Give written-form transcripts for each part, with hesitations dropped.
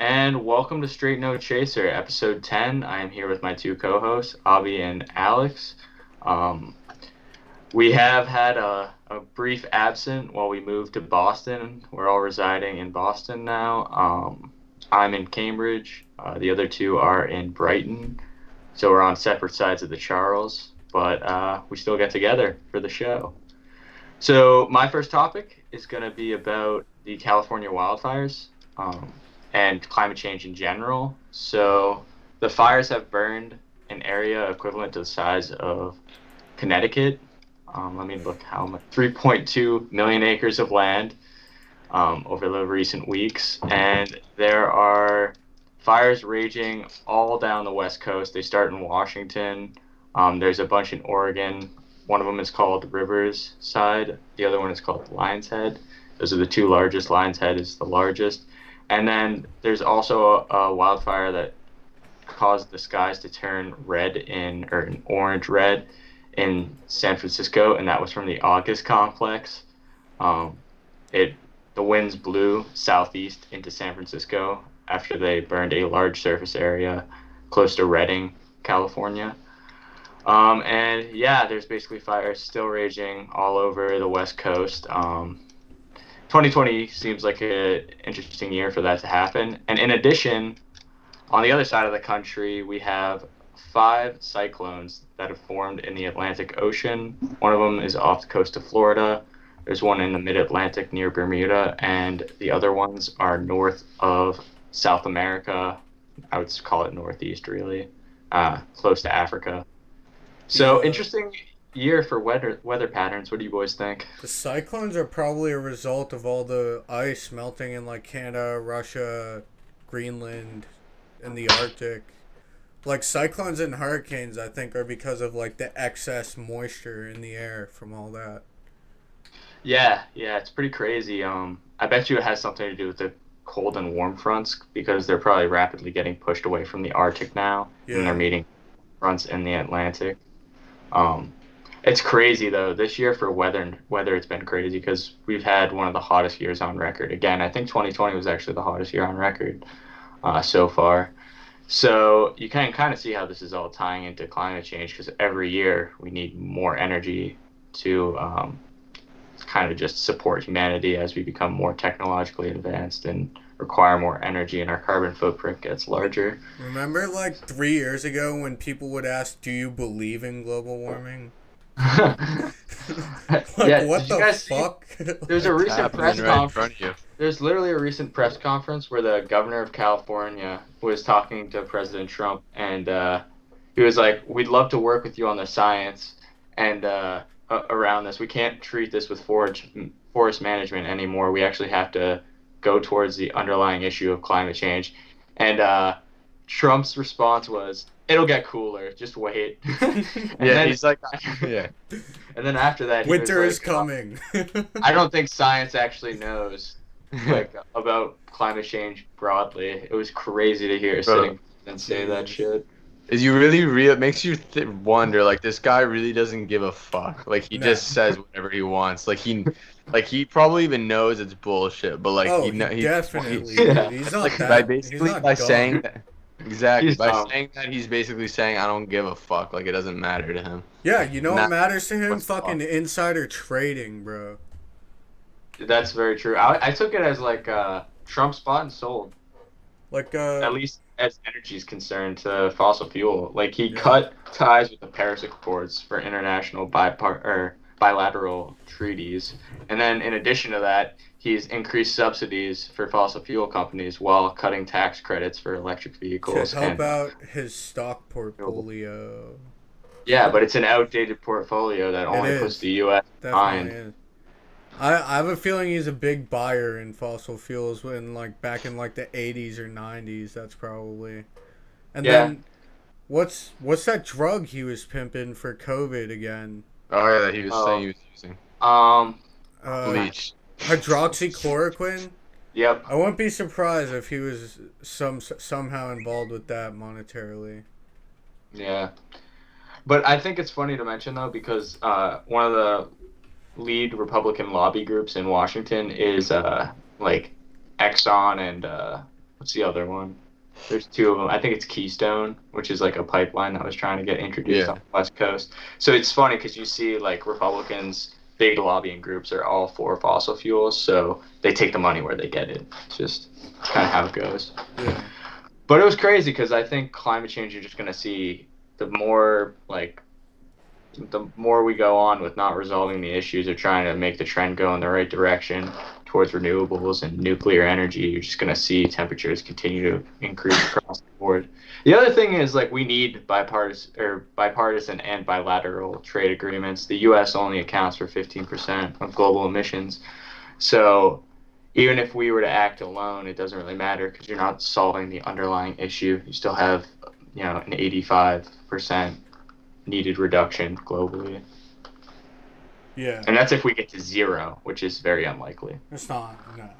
and welcome to Straight No Chaser, episode 10. I am here with my two co-hosts, Avi and Alex. Um, we have had a brief absence while we moved to Boston. We're all residing in Boston now. I'm in Cambridge. The other two are in Brighton. So we're on separate sides of the Charles, but we still get together for the show. So my first topic is going to be about the California wildfires and climate change in general. So the fires have burned an area equivalent to the size of Connecticut. Let me look how much, 3.2 million acres of land over the recent weeks. And there are fires raging all down the West Coast. They start in Washington. There's a bunch in Oregon. One of them is called Rivers Side. The other one is called Lion's Head. Those are the two largest. Lion's Head is the largest. And then there's also a wildfire that caused the skies to turn red or an orange red in San Francisco, and that was from the August complex. Um, it the winds blew southeast into San Francisco after they burned a large surface area close to Redding, California. And yeah, there's basically fires still raging all over the West Coast. 2020 seems like an interesting year for that to happen. And in addition, on the other side of the country, we have five cyclones that have formed in the Atlantic Ocean. One of them is off the coast of Florida. There's one in the mid-Atlantic near Bermuda, and the other ones are north of South America. I would call it northeast, really, close to Africa. So Yeah, interesting year for weather patterns. What do you boys think? the cyclones are probably a result of all the ice melting in like Canada, Russia, Greenland, and the Arctic. Like cyclones and hurricanes, I think, are because of like the excess moisture in the air from all that. Yeah, it's pretty crazy. I bet you it has something to do with the cold and warm fronts because they're probably rapidly getting pushed away from the Arctic now, and they're Yeah, meeting fronts in the Atlantic. Um, it's crazy though. This year for weather it's been crazy because we've had one of the hottest years on record. Again, I think 2020 was actually the hottest year on record so far. So you can kind of see how this is all tying into climate change because every year we need more energy to kind of just support humanity as we become more technologically advanced and require more energy and our carbon footprint gets larger. remember like 3 years ago when people would ask, "Do you believe in global warming?" Like, Yeah, what did you the guys see fuck? there's a Like, recent Happening press right in conference. front of you. There's literally a recent press conference where the governor of California was talking to President Trump, and he was like, "We'd love to work with you on the science and around this. We can't treat this with forest management anymore. We actually have to go towards the underlying issue of climate change." And Trump's response was, "It'll get cooler. Just wait." and Yeah, then he's like, yeah. and then after that, he was winter is like, coming. I don't think science actually knows like about climate change broadly. It was crazy to hear Bro, sitting and say that Jesus. shit. is you really real? It makes you wonder. Like this guy really doesn't give a fuck. Like he Nah. just says whatever he wants. Like he probably even knows it's bullshit. But like Oh, he he know he definitely, dude. Yeah, He's not like by that. He's basically not by saying dumb. that exactly he's by dumb. saying that he's basically saying I don't give a fuck. Like it doesn't matter to him. Yeah, you know And what that matters to him? what's Fucking fuck. insider trading, bro. That's very true. I took it as like Trump's bought and sold, Like, at least as energy is concerned, to fossil fuel. Like he yeah. cut ties with the Paris Accords for international bilateral treaties, and then in addition to that, he's increased subsidies for fossil fuel companies while cutting tax credits for electric To vehicles help and out his stock renewable. portfolio. Yeah, but it's an outdated portfolio that It only puts is. the U.S. Definitely behind. is. I have a feeling he's a big buyer in fossil fuels when, like, back in, like, the 80s or 90s. That's probably. And Yeah, then, what's that drug he was pimping for COVID again? Oh yeah, that he was saying oh, he was using um, Uh, bleach. hydroxychloroquine? yep, I wouldn't be surprised if he was somehow involved with that monetarily. yeah. But I think it's funny to mention though because one of the lead Republican lobby groups in Washington is like Exxon and what's the other one? There's two of them. I think it's Keystone, which is like a pipeline that was trying to get introduced on Yeah. the West Coast. So it's funny because you see like Republicans, big lobbying groups are all for fossil fuels, so they take the money where they get it. It's just kind of how it goes. Yeah. But it was crazy because I think climate change, you're just going to see the more like the more we go on with not resolving the issues or trying to make the trend go in the right direction towards renewables and nuclear energy, you're just going to see temperatures continue to increase across the board. The other thing is like we need bipartisan and bilateral trade agreements. The U.S. only accounts for 15% of global emissions, so even if we were to act alone, it doesn't really matter because you're not solving the underlying issue. You still have, an 85% needed reduction globally. Yeah. And that's if we get to zero, which is very unlikely. It's not. No.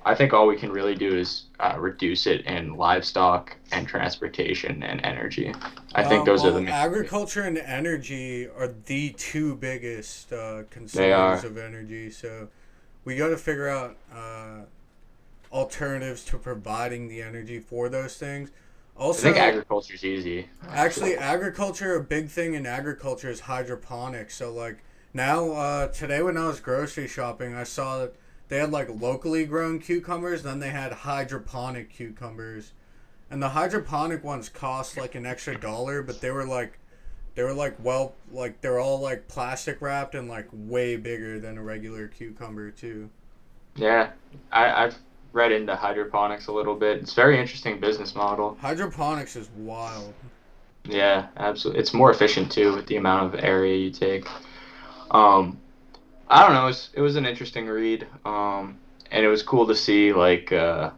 I think all we can really do is reduce it in livestock and transportation and energy. I think those are the main. Agriculture and energy are the two biggest They consumers are. of energy. So we got to figure out alternatives to providing the energy for those things. I Also, think agriculture's easy. actually, agriculture, a big thing in agriculture is hydroponics. So, like, now, today when I was grocery shopping, I saw that they had, like, locally grown cucumbers, then they had hydroponic cucumbers. And the hydroponic ones cost, like, an extra dollar, but they're all, like, plastic wrapped and, like, way bigger than a regular cucumber, too. Yeah, I've read into hydroponics a little bit. It's a very interesting business model. Hydroponics is wild. Yeah, absolutely. It's more efficient too with the amount of area you take. Um, I don't know. It was an interesting read. And it was cool to see like the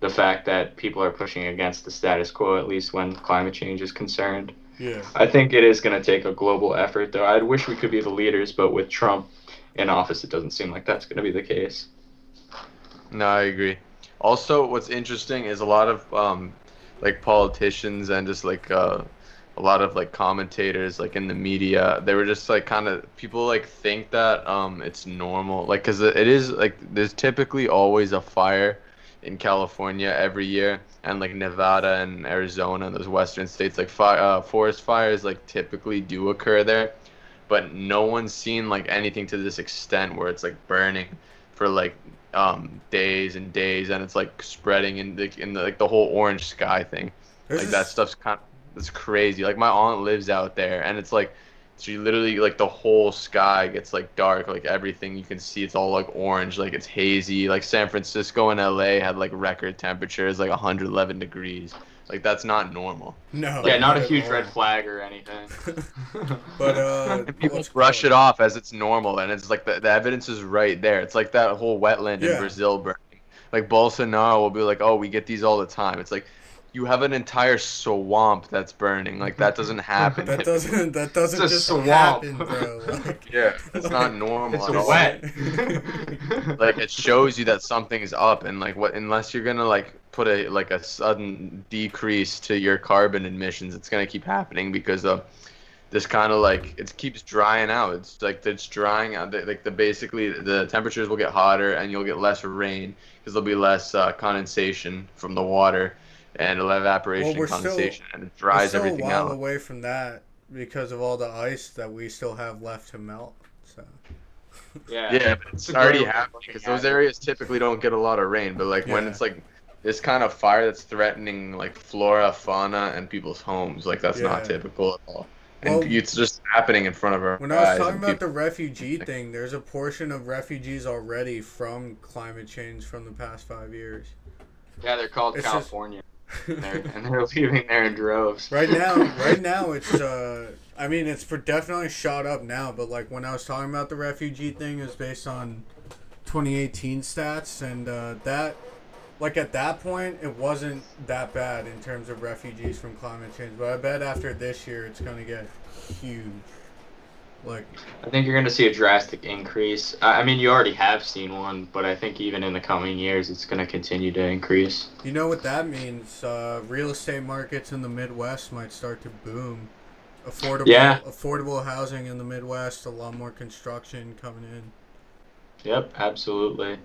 fact that people are pushing against the status quo, at least when climate change is concerned. Yeah. I think it is going to take a global effort, though. I wish we could be the leaders, but with Trump in office, it doesn't seem like that's going to be the case. No, I agree. Also, what's interesting is a lot of like politicians and just like a lot of like commentators like in the media, they were just like kind of people like think that it's normal like because it is like there's typically always a fire in California every year, and like Nevada and Arizona, those western states, like forest fires like typically do occur there, but no one's seen like anything to this extent where it's like burning for like days and days, and it's like spreading in the like the whole orange sky thing. There's Like that this, stuff's it's crazy. Like my aunt lives out there, and it's like she literally like the whole sky gets like dark, like everything you can see, it's all like orange, like it's hazy. Like San Francisco and LA had like record temperatures, like 111 degrees. Like that's not normal. no, Yeah, not a at huge all. red flag or anything. But, And people what's brush called? it off as it's normal, and it's like the evidence is right there. It's like that whole wetland in Yeah. Brazil burning. Like Bolsonaro will be like, "Oh, we get these all the time." It's like you have an entire swamp that's burning. Like that doesn't happen. That doesn't It's a just swamp. happen, bro. Like, Yeah, it's not normal It's at all. wet. Like it shows you that something's up, and like what unless you're gonna like put a sudden decrease to your carbon emissions, it's gonna keep happening because of this kind of like it keeps drying out. It's like it's drying out. Like the basically the temperatures will get hotter and you'll get less rain because there'll be less condensation from the water and evaporation Well, and we're still condensation, and it we're dries still a everything while out. away from that because of all the ice that we still have left to melt. So Yeah, But it's a already great way of happening looking because at those it. areas typically don't get a lot of rain. But like when Yeah. it's like this kind of fire that's threatening like flora, fauna, and people's homes, like that's not Yeah. typical at all. Well, And it's just happening in front of our when I was eyes. talking And about people, the refugee thing, there's a portion of refugees already from climate change from the past 5 years. Yeah, they're called It's just- California, and they're leaving there in droves. Right now it's I mean it's definitely shot up now, but like when I was talking about the refugee thing, it was based on 2018 stats, and that like at that point it wasn't that bad in terms of refugees from climate change, but I bet after this year it's gonna get huge. Like, I think you're going to see a drastic increase. I mean, you already have seen one, but I think even in the coming years, it's going to continue to increase. you know what that means? Real estate markets in the Midwest might start to boom. Yeah. Affordable housing in the Midwest, a lot more construction coming in. Yep, absolutely.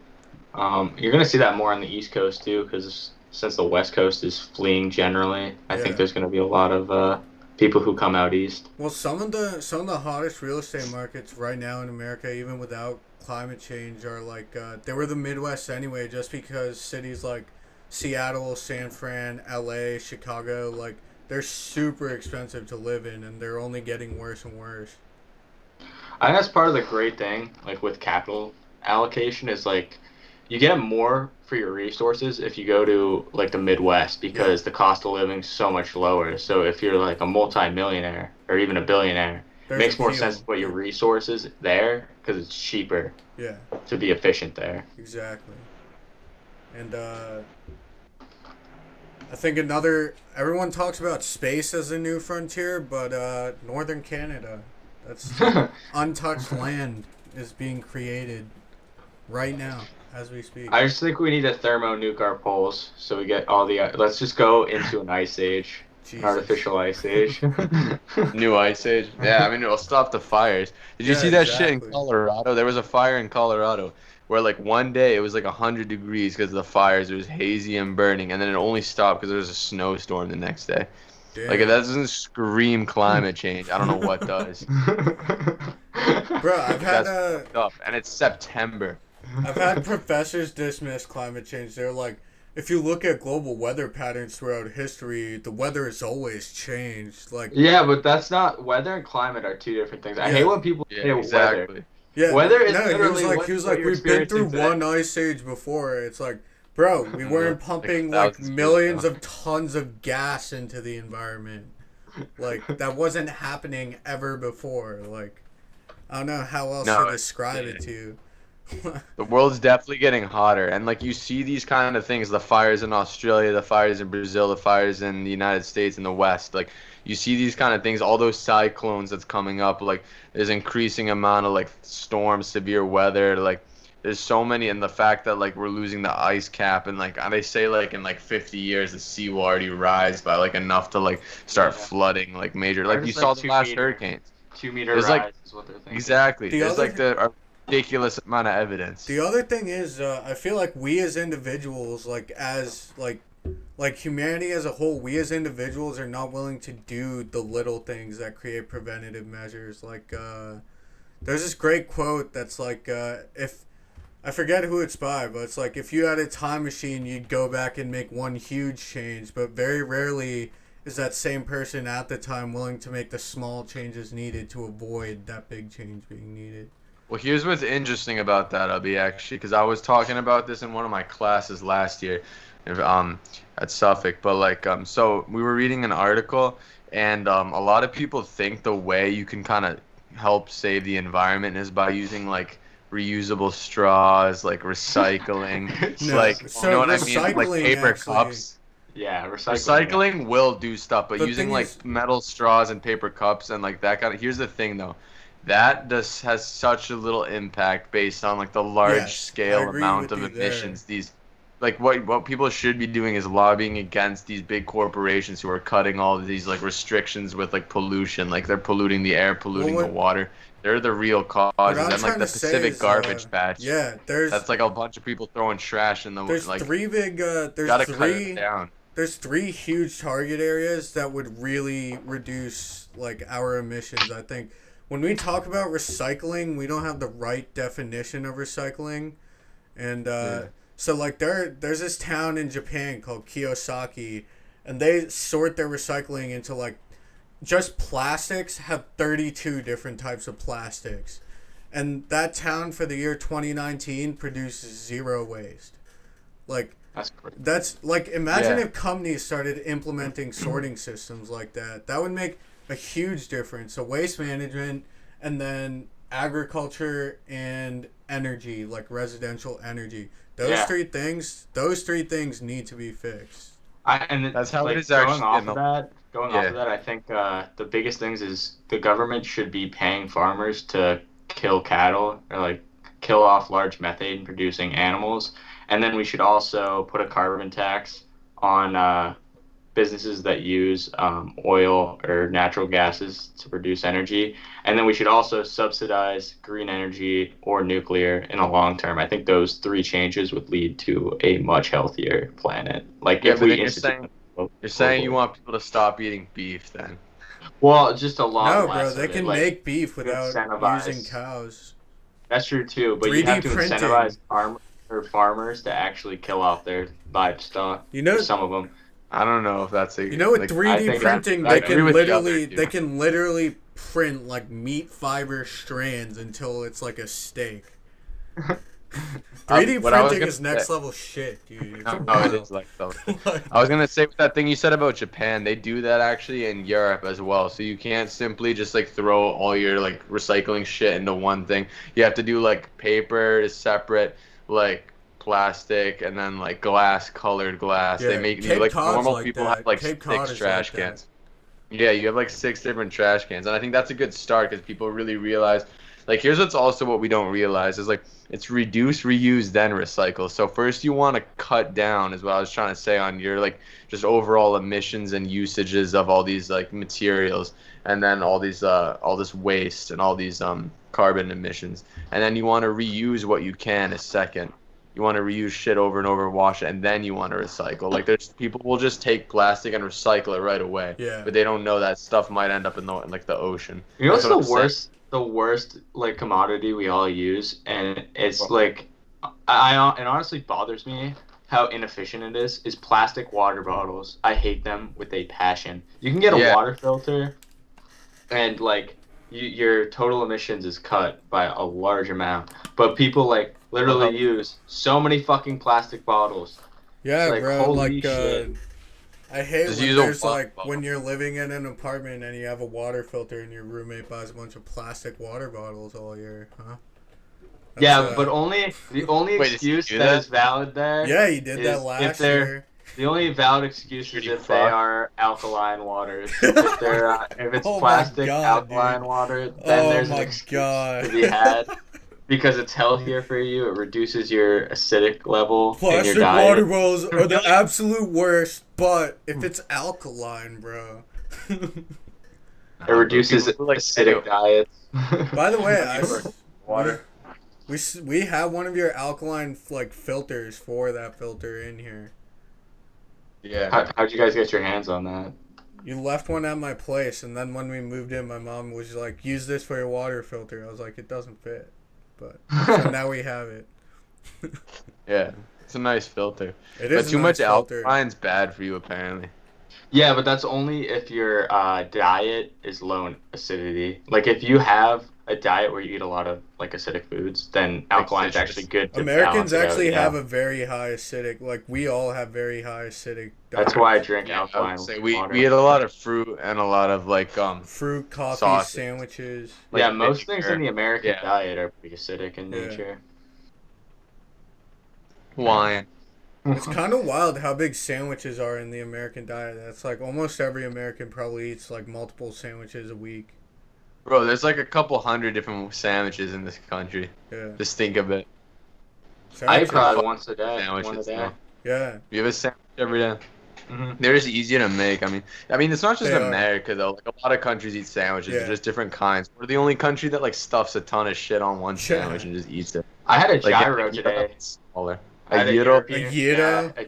You're gonna see that more on the East Coast too, because since the West Coast is fleeing generally, I think Yeah. there's gonna be a lot of people who come out east. Well, some of the hottest real estate markets right now in America, even without climate change, are like they were the Midwest anyway. Just because cities like Seattle, San Fran, L.A., Chicago, like they're super expensive to live in, and they're only getting worse and worse. I think that's part of the great thing, like with capital allocation, is like you get more for your resources if you go to like the Midwest Yeah, because the cost of living is so much lower. So if you're like a multi-millionaire or even a billionaire, it there's makes more sense to appeal. put your Yeah, resources there because it's cheaper yeah, to be efficient there. exactly. And I think another everyone talks about space as a new frontier, but northern Canada, that's untouched land is being created right now as we speak. I just think we need to thermonuke our poles so we get all the. Let's just go into an ice age, an Jesus. artificial ice age. New ice age. Yeah, I mean it'll stop the fires. Did you Yeah, see that shit in exactly. Colorado? There was a fire in Colorado where like one day it was like 100 degrees because of the fires. It was hazy and burning, and then it only stopped because there was a snowstorm the next day. Like if that Damn. doesn't scream climate change, I don't know what does. Bro, Like that's fucked up, and it's September. I've had professors dismiss climate change. They're like, if you look at global weather patterns throughout history, the weather has always changed. Like, Yeah, but that's not weather and climate are two different things. I hate yeah, when people Yeah, say weather. exactly. yeah. Weather is No, literally he was what like, you're we've been through experiencing today. one ice age before. It's like, bro, we No, weren't like pumping like thousands of years millions ago. of tons of gas into the environment. Like, that wasn't happening ever before. Like, I don't know how else to No, describe yeah. it to you. The world's definitely getting hotter, and like you see these kind of things, the fires in Australia, the fires in Brazil, the fires in the United States in the West. Like you see these kind of things, all those cyclones that's coming up. Like there's increasing amount of like storms, severe weather. Like there's so many, and the fact that like we're losing the ice cap, and like they say like in like 50 years the sea will already rise by like enough to like start Yeah. flooding like major. Or Like you just saw like the last hurricanes. 2 meter There's like rise is what they're thinking. exactly. the There's like other the a ridiculous amount of evidence. The other thing is, I feel like we as individuals, like humanity as a whole, we as individuals are not willing to do the little things that create preventative measures. Like, there's this great quote that's like, if I forget who it's by, but it's like if you had a time machine, you'd go back and make one huge change, but very rarely is that same person at the time willing to make the small changes needed to avoid that big change being needed. Well, here's what's interesting about that, Abby, actually, because I was talking about this in one of my classes last year, um, at Suffolk. But like, so we were reading an article, and a lot of people think the way you can kind of help save the environment is by using like reusable straws, like recycling, No, like you know so what I mean, like recycling paper actually. cups. Yeah, recycling. Yeah. Recycling will do stuff, but The using thing is, like metal straws and paper cups and like that kind of, here's the thing though, that does has such a little impact based on like the large yes, I scale agree amount with of you there. emissions these like what people should be doing is lobbying against these big corporations who are cutting all of these like restrictions with like pollution, like they're polluting the air, Well, polluting the water. They're the real what causes. I'm And like trying the to say Pacific is, garbage patch, yeah, that's like a bunch of people throwing trash in the there's like three big, gotta cut it down. there's three huge target areas that would really reduce like our emissions. I think when we talk about recycling, we don't have the right definition of recycling, and Yeah. so like there's this town in Japan called Kiyosaki, and they sort their recycling into like just plastics have 32 different types of plastics. And that town for the year 2019 produces zero waste. Like That's great. that's like imagine Yeah. if companies started implementing sorting systems like that. That would make a huge difference. So waste management and then agriculture and energy, like residential energy. Yeah. Those three things need to be fixed. That's how it Like is actually in the going off yeah. of that, I think the biggest things is the government should be paying farmers to kill cattle or like kill off large methane producing animals, and then we should also put a carbon tax on businesses that use oil or natural gases to produce energy. And then we should also subsidize green energy or nuclear in the long term. I think those three changes would lead to a much healthier planet. Like Yeah, if but we then institute you're saying you want people to stop eating beef then. well, just a lot No, bro, less they of it. can Like make beef without using incentivize. cows. That's true too, but you 3D have to printing. incentivize farmers to actually kill off their livestock. You For know, some of them, I don't know if that's a with like. 3D think that printing, I they agree can with the other literally two. they can literally print like meat fiber strands until it's like a steak. 3D What I was printing gonna is next say- level shit, dude. It's No, it wild. is like so. I was gonna say with that thing you said about Japan, they do that actually in Europe as well. So you can't simply just like throw all your like recycling shit into one thing. You have to do like paper is separate, like plastic, and then like glass, colored glass. Yeah, They make Cape like Cod's normal like people that. have like Cape Cod six is trash like that. cans. Yeah, you have like 6 different trash cans, and I think that's a good start because people really realize. Like, here's what's also what we don't realize is like it's reduce, reuse, then recycle. So first you want to cut down, is what I was trying to say, on your like just overall emissions and usages of all these like materials, and then all this waste and all these carbon emissions, and then you want to reuse what you can a second. You want to reuse shit over and over, wash it, and then you want to recycle. Like there's people will just take plastic and recycle it right away, Yeah. but they don't know that stuff might end up in like the ocean. you know what's That's what the I'm saying. worst? The worst like commodity we all use, and it's like, it honestly bothers me how inefficient it is. Is plastic water bottles. I hate them with a passion. You can get a Yeah. water filter, and like your total emissions is cut by a large amount. But people like literally use so many fucking plastic bottles. Yeah, It's like, bro. holy Like, shit. I hate Just when use a there's water like bottle. when you're living in an apartment and you have a water filter and your roommate buys a bunch of plastic water bottles all year, huh? That's, Yeah, but the only Wait, excuse did you do that that? is valid there. yeah, he did is that if last they're- year. The only valid excuse is Pretty if they fucked. are alkaline waters. If they're if it's Oh my plastic God, alkaline dude. water, then Oh there's an my excuse God. to be had because it's healthier for you. It reduces your acidic level in your Plastic diet. water bottles are the absolute worst, but if it's alkaline, bro. It reduces People like acidic diets. By the way, water. we have one of your alkaline like filters for that filter in here. Yeah. How'd you guys get your hands on that? You left one at my place, and then when we moved in, my mom was like, "Use this for your water filter." I was like, "It doesn't fit," but so now we have it. Yeah. It's a nice filter. It But is a too much nice filter. alkaline's bad for you apparently. Yeah, but that's only if your diet is low in acidity. Like if you have a diet where you eat a lot of like acidic foods, then alkaline is citrus. actually good. To Americans balance it out, actually yeah. have a very high acidic. Like we all have very high acidic. That's diets. why I drink Yeah, I alkaline would say we water. eat a lot of fruit and a lot of like Fruit, coffee, Sausage. sandwiches. like Yeah, most vinegar. things in the American Yeah. diet are pretty acidic in Yeah. nature. wine. It's kind of wild how big sandwiches are in the American diet. That's like almost every American probably eats like multiple sandwiches a week. Bro, there's like a couple hundred different sandwiches in this country. Yeah. Just think of it. I eat Sandwiches. probably once a day. Sandwiches, One a day. no. Yeah. You have a sandwich every day. Mhm. They're just easy to make. I mean, it's not just They are. America though. Like a lot of countries eat sandwiches. Yeah. They're just different kinds. We're the only country that like stuffs a ton of shit on one Yeah. sandwich and just eats it. I had a Like gyro Europe, today. it's smaller. I had A gyro. European- A gyro? yeah,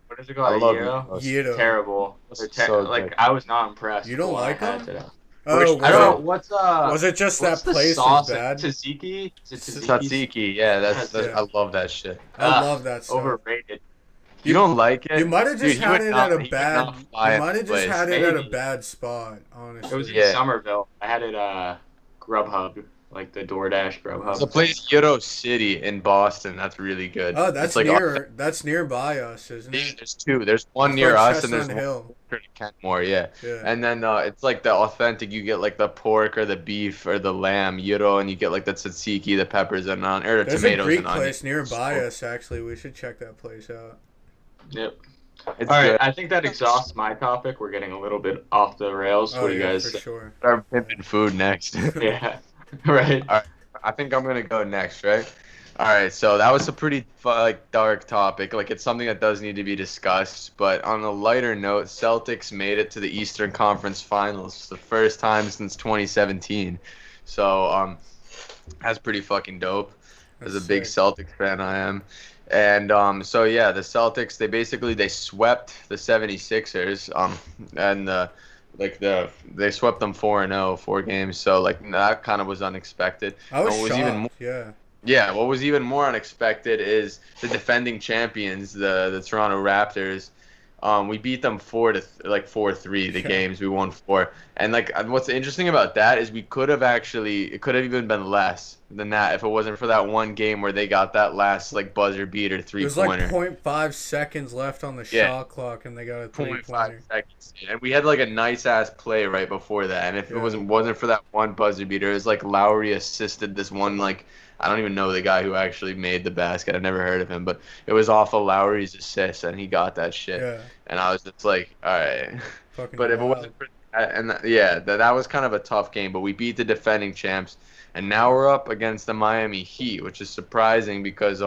what is it I called? A love gyro? gyros. Gyro. Terrible. They're It's so like good. I was not impressed. You don't with what like I had them? today. Oh, Which- was I don't know it, what's was it just what's that the place sauce? was bad? Tzatziki? Is it Tzatziki, yeah, that's Yeah. I love that shit. I love that stuff. Overrated. You don't like it? You might have just Dude, had would it not- at a he would bad. not You fly in might have just place. had it at a Maybe. bad spot, honestly. It was in Yeah. Somerville. I had it Grubhub, like the DoorDash Grubhub. There's a place, Euro City in Boston. That's really good. Oh, that's It's like that's nearby us, isn't Yeah, it? there's two. There's one It's near like us, and there's Chestnut one Hill. in Kenmore. Yeah. Yeah. And then it's like the authentic. You get like the pork or the beef or the lamb, gyro, and you get like the tzatziki, the peppers and or There's tomatoes a Greek and onions. place nearby us. Actually, we should check that place out. Yep. It's All right, good. I think that exhausts my topic. We're getting a little bit off the rails. Oh What do you yeah, guys for say? sure. Start pimping food next. Yeah. Right. I think I'm gonna go next, right? All right, so that was a pretty dark topic. Like it's something that does need to be discussed. But on a lighter note, Celtics made it to the Eastern Conference Finals the first time since 2017. So that's pretty fucking dope. As a That's big sick. Celtics fan, I am. And so yeah, the Celtics they swept the 76ers and they swept them 4-0, 4 games. So like that kind of was unexpected. I was And what was even more shocked. Yeah. yeah, what was even more unexpected is the defending champions, the Toronto Raptors. We beat them 4-3 the Yeah. games we won 4. And like what's interesting about that is it could have even been less than that if it wasn't for that one game where they got that last like buzzer beater There's like three-pointer. .5 seconds left on the Yeah. shot clock, and they got a Point 0.5 3-pointer. seconds. And we had like a nice ass play right before that. And if it Yeah. wasn't for that one buzzer beater, it was like Lowry assisted this one like I don't even know the guy who actually made the basket. I've never heard of him, but it was off of Lowry's assist and he got that shit. Yeah. And I was just like, all right. Fucking But if it wild. wasn't for that, that was kind of a tough game, but we beat the defending champs and now we're up against the Miami Heat, which is surprising because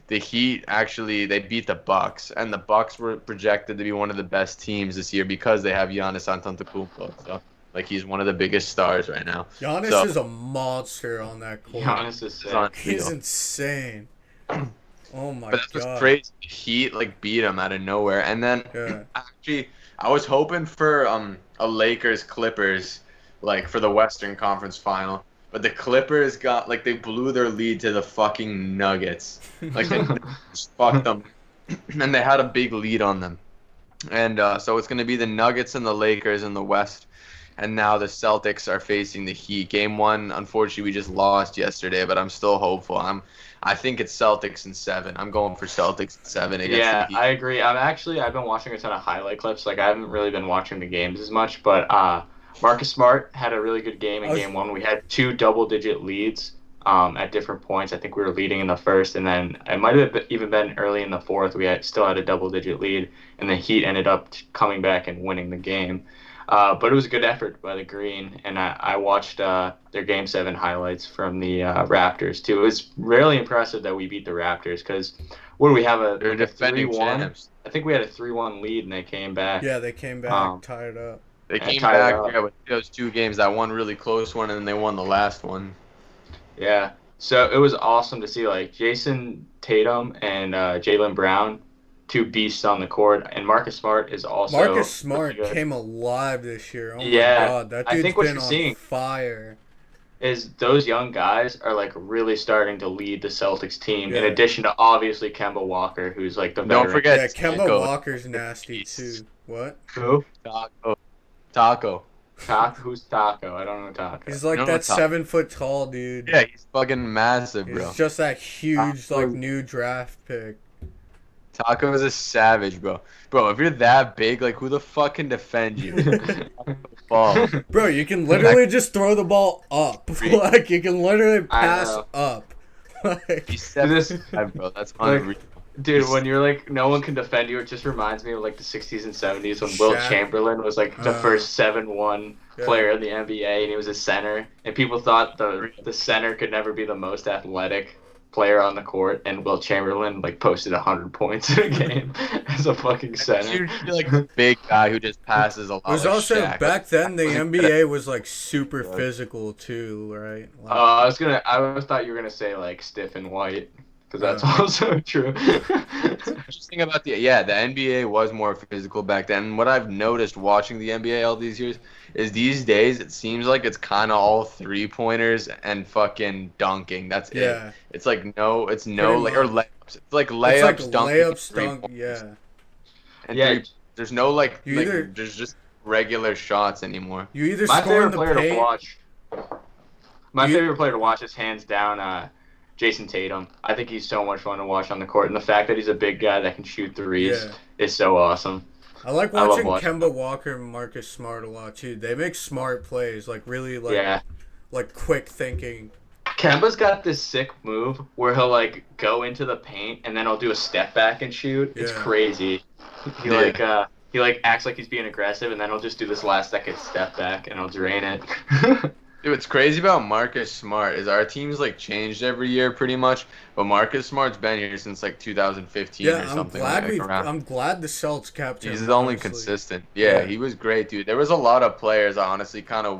the Heat actually they beat the Bucks, and the Bucks were projected to be one of the best teams this year because they have Giannis Antetokounmpo. So, like he's one of the biggest stars right now. Giannis So- is a monster on that court. Giannis is It's sick. on He's field. insane. Oh my But that's what's god. crazy. The Heat like beat him out of nowhere, and then Yeah. actually I was hoping for a Lakers Clippers like for the Western Conference Final, but the Clippers got like they blew their lead to the fucking Nuggets. Like they just fucked them, and they had a big lead on them. And so it's going to be the Nuggets and the Lakers in the West. And now the Celtics are facing the Heat. Game 1, unfortunately, we just lost yesterday, but I'm still hopeful. I think it's Celtics in 7. I'm going for Celtics in 7 against Yeah, the Heat. I agree. I've been watching a ton of highlight clips. Like I haven't really been watching the games as much, but Marcus Smart had a really good game in game 1. We had 2 double-digit leads at different points. I think we were leading in the first, and then it might have even been early in the fourth. We still had a double-digit lead, and the Heat ended up coming back and winning the game. But it was a good effort by the Green, and I watched their Game 7 highlights from the Raptors, too. It was really impressive that we beat the Raptors, because what do we have, They're a defending 3-1? champs. I think we had a 3-1 lead, and they came back. Yeah, they came back, tied up. They And came tied it back up. with those 2 games. That one really close one, and then they won the last one. Yeah. So it was awesome to see, like, Jason Tatum and Jaylen Brown, 2 beasts on the court, and Marcus Smart is also Marcus Smart really good. came alive this year. Oh Yeah, my god, that I dude's think what been you're on seeing- fire. Is those young guys are like really starting to lead the Celtics team. In Yeah. addition to obviously Kemba Walker, who's like the Don't veteran. forget Yeah, Kemba Taco. Walker's nasty too. What? Who? Taco. Who's Taco? I don't know Taco. He's like No, that Taco. 7 foot tall dude. Yeah, he's fucking massive, bro. He's just that huge Taco. like new draft pick. Taco is a savage, bro. Bro, if you're that big, like, who the fuck can defend you? Ball. Bro, you can literally just throw the ball up. Like you can literally I pass know. up. Like, He's This- 7'5", bro. That's Like- unreal. Dude, when you're like, no one can defend you, it just reminds me of like the 60s and 70s when Will Shaq. Chamberlain was like the first 7'1" Yeah. player in the NBA, and he was a center, and people thought the center could never be the most athletic player on the court, and Will Chamberlain like posted 100 points in a game as a fucking center. You're like a big guy who just passes a lot. it was like also Shaq. back then the NBA was like super physical too, right? Like, I always thought you were gonna say like stiff and white, because that's also true. Interesting about the NBA was more physical back then. What I've noticed watching the NBA all these years is these days it seems like it's kind of all 3-pointers and fucking dunking. That's yeah. it. It's like Pretty like or much. layups. It's like It's layups, like dunking, layups, and dunk, 3-pointers. yeah. And Yeah. there's no like You there's just regular shots anymore. You either My score in favorite the player to paint. watch. My You- favorite player to watch is hands down Jason Tatum. I think he's so much fun to watch on the court, and the fact that he's a big guy that can shoot threes Yeah. is so awesome. I like I love watching watching Kemba Walker and Marcus Smart a lot too. They make smart plays, like really Yeah. like quick thinking. Kemba's got this sick move where he'll like go into the paint and then he'll do a step back and shoot. It's Yeah. crazy. He Yeah. he like acts like he's being aggressive and then he'll just do this last second step back and he'll drain it. Dude, what's crazy about Marcus Smart is our team's like changed every year pretty much, but Marcus Smart's been here since like 2015 Yeah, or something like around. I'm glad the Celtics kept He's him. the only Honestly, consistent. Yeah, he was great, dude. There was a lot of players I honestly kind of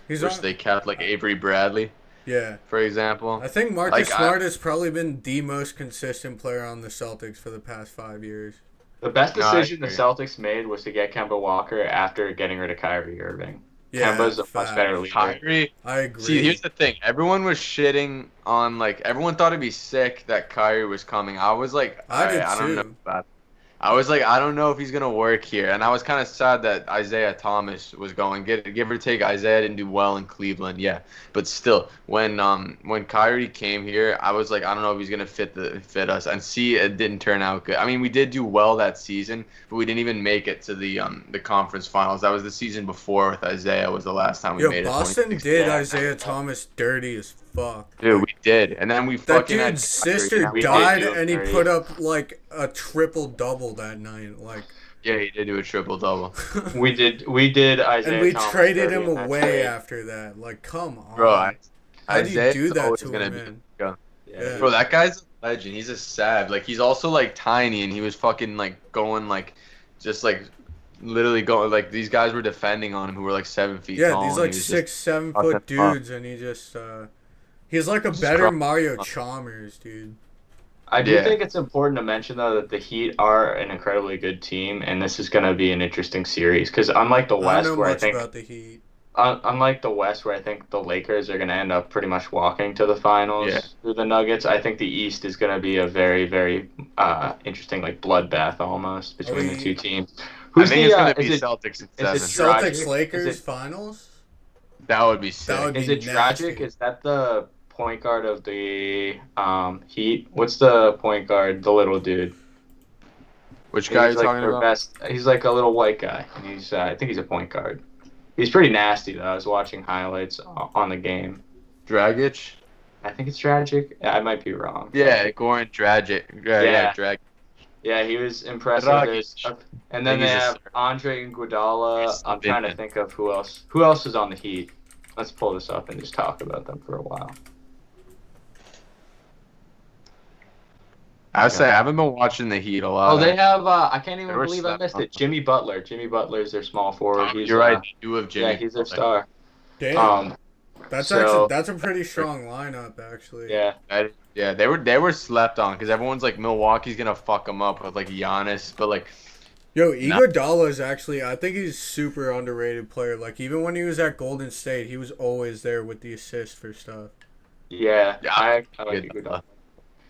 he's wish on. they kept like Avery Bradley, Yeah, for example. I think Marcus Like Smart has probably been the most consistent player on the Celtics for the past 5 years. The best No, I decision the agree. Celtics made was to get Kemba Walker after getting rid of Kyrie Irving. Yeah, Kemba's a much better leader. Kyrie. I See, here's agree. the thing. Everyone was shitting on like everyone thought it'd be sick that Kyrie was coming. I was like, I all right, did I don't know too. about. I was like, I don't know if he's gonna work here, and I was kind of sad that Isaiah Thomas was going. Give or take, Isaiah didn't do well in Cleveland, yeah, but still, when Kyrie came here, I was like, I don't know if he's gonna fit us, and see, it didn't turn out good. I mean, we did do well that season, but we didn't even make it to the conference finals. That was the season before with Isaiah. Was the last time we Yo, made it. Boston 2016. did Yeah. Isaiah Thomas dirty as fuck. Dude, we did, and then we That fucking had dude's Kyrie, sister and we did died, do it and he dirty. put up like a triple double that night. Like, Yeah, he did do a triple double. We did Isaiah and we Thomas traded dirty him in that away trade. after that. Like, come on. Bro, How do you Isaiah's do that always to gonna him, be man? go. Yeah. Bro, that guy's a legend. He's a sav. Like he's also like tiny, and he was fucking like going like, just like, literally going like these guys were defending on him who were like 7 feet Yeah, tall. these and like he was 6, 7 fucking foot dudes, and he just he's like a Just better drop- Mario Chalmers, dude. I do Yeah. think it's important to mention though that the Heat are an incredibly good team, and this is going to be an interesting series because unlike the I don't West, know where I much think about the Heat. unlike the West, where I think the Lakers are going to end up pretty much walking to the finals Yeah. through the Nuggets, I think the East is going to be a very, very interesting like bloodbath almost between the two teams. I Who's think the it's gonna be is it Celtics in is it seven. Dragic? Celtics Lakers Is it- finals? That would be sick. That would Is be it Dragic? nasty. Is that the point guard of the Heat? What's the point guard? The little dude. Which guy are He's you like talking their about? best. He's like a little white guy. And he's I think he's a point guard. He's pretty nasty though. I was watching highlights on the game. Dragic? I think it's tragic. I might be wrong. Yeah, Goran Dragic. Yeah, Dragic. Yeah, he was impressive. Dragic. And then I think they he's a have star. Andre Iguodala. He's I'm trying to big. think of who else. Who else is on the Heat? Let's pull this up and just talk about them for a while. I would say I haven't been watching the Heat a lot. Oh, they have. I can't even They were believe I slept missed on. it. Jimmy Butler. Jimmy Butler's their small forward. He's, You're right. They do have Jimmy. Yeah, he's their Butler. star. Damn, Um, so- that's a pretty strong lineup, actually. yeah. Yeah, they were slept on because everyone's like Milwaukee's gonna fuck them up with like Giannis, but like Yo, Iguodala is actually, I think he's super underrated player. Like, even when he was at Golden State, he was always there with the assist for stuff. Yeah, Yeah, I like good. Iguodala.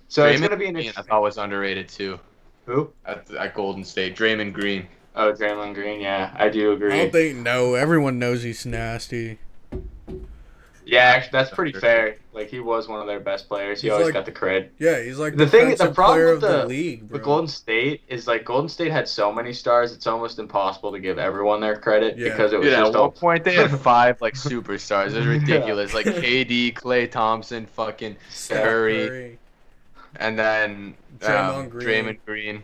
So it's Draymond gonna be an Green, I interesting. thought was underrated too Who? at Golden State. Draymond Green. Oh, Draymond Green. Yeah, I do I agree. don't think, no, everyone knows he's nasty. Yeah, actually, that's pretty fair. Like he was one of their best players. He He's always like- got the cred. Yeah, he's like The thing- the defensive problem player with of the the- league, bro. But Golden State is like Golden State had so many stars. It's almost impossible to give everyone their credit Yeah. because it was Dude, at just one a point they had 5 like superstars. It was ridiculous. Like KD, Klay Thompson, fucking Steph Curry, and then Draymond Green. Draymond Green.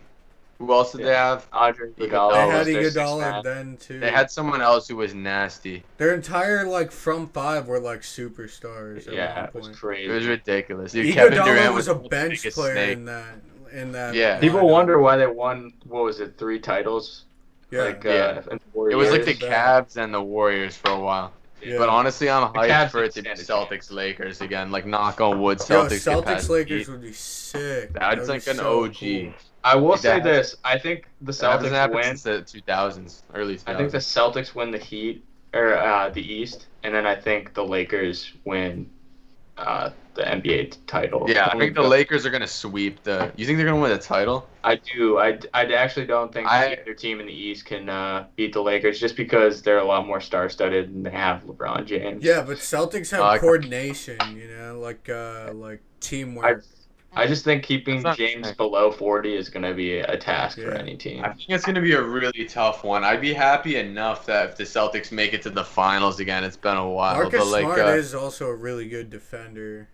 Who else did they have? Andre Iguodala. They had was their sixth Iguodala man. then, too. They had someone else who was nasty. Their entire, like, front five were, like, superstars at Yeah, one it was point. It crazy. was ridiculous. Dude, Kevin Iguodala Durant was a the bench biggest player snake. in that. Yeah. People lineup. wonder why they won. What was it? 3 titles. Yeah. Like Yeah. in 4 It was like years. the Cavs and the Warriors for a while. Yeah. But honestly, I'm The Cavs hyped for it to didn't be stand a Celtics Lakers again. Like knock on wood, Yo, Celtics. get past Celtics the Lakers Heat. would be sick. That's That like would an be so OG. cool. I will Like say that. this. I think the That hasn't Celtics happened win. since the 2000s, early 2000s. I think the Celtics win the Heat or the East, and then I think the Lakers win the NBA title. Yeah, I Only think the because- Lakers are gonna sweep the. You think they're gonna win the title? I do. I actually don't think either team in the East can beat the Lakers just because they're a lot more star-studded and they have LeBron James. Yeah, but Celtics have I- coordination, you know, like teamwork. I just think keeping That's not James fair. below 40 is going to be a task for Yeah. any team. I think it's gonna be a really tough one. I'd be happy enough that if the Celtics make it to the finals again, it's been a while. Marcus but like, Smart is also a really good defender.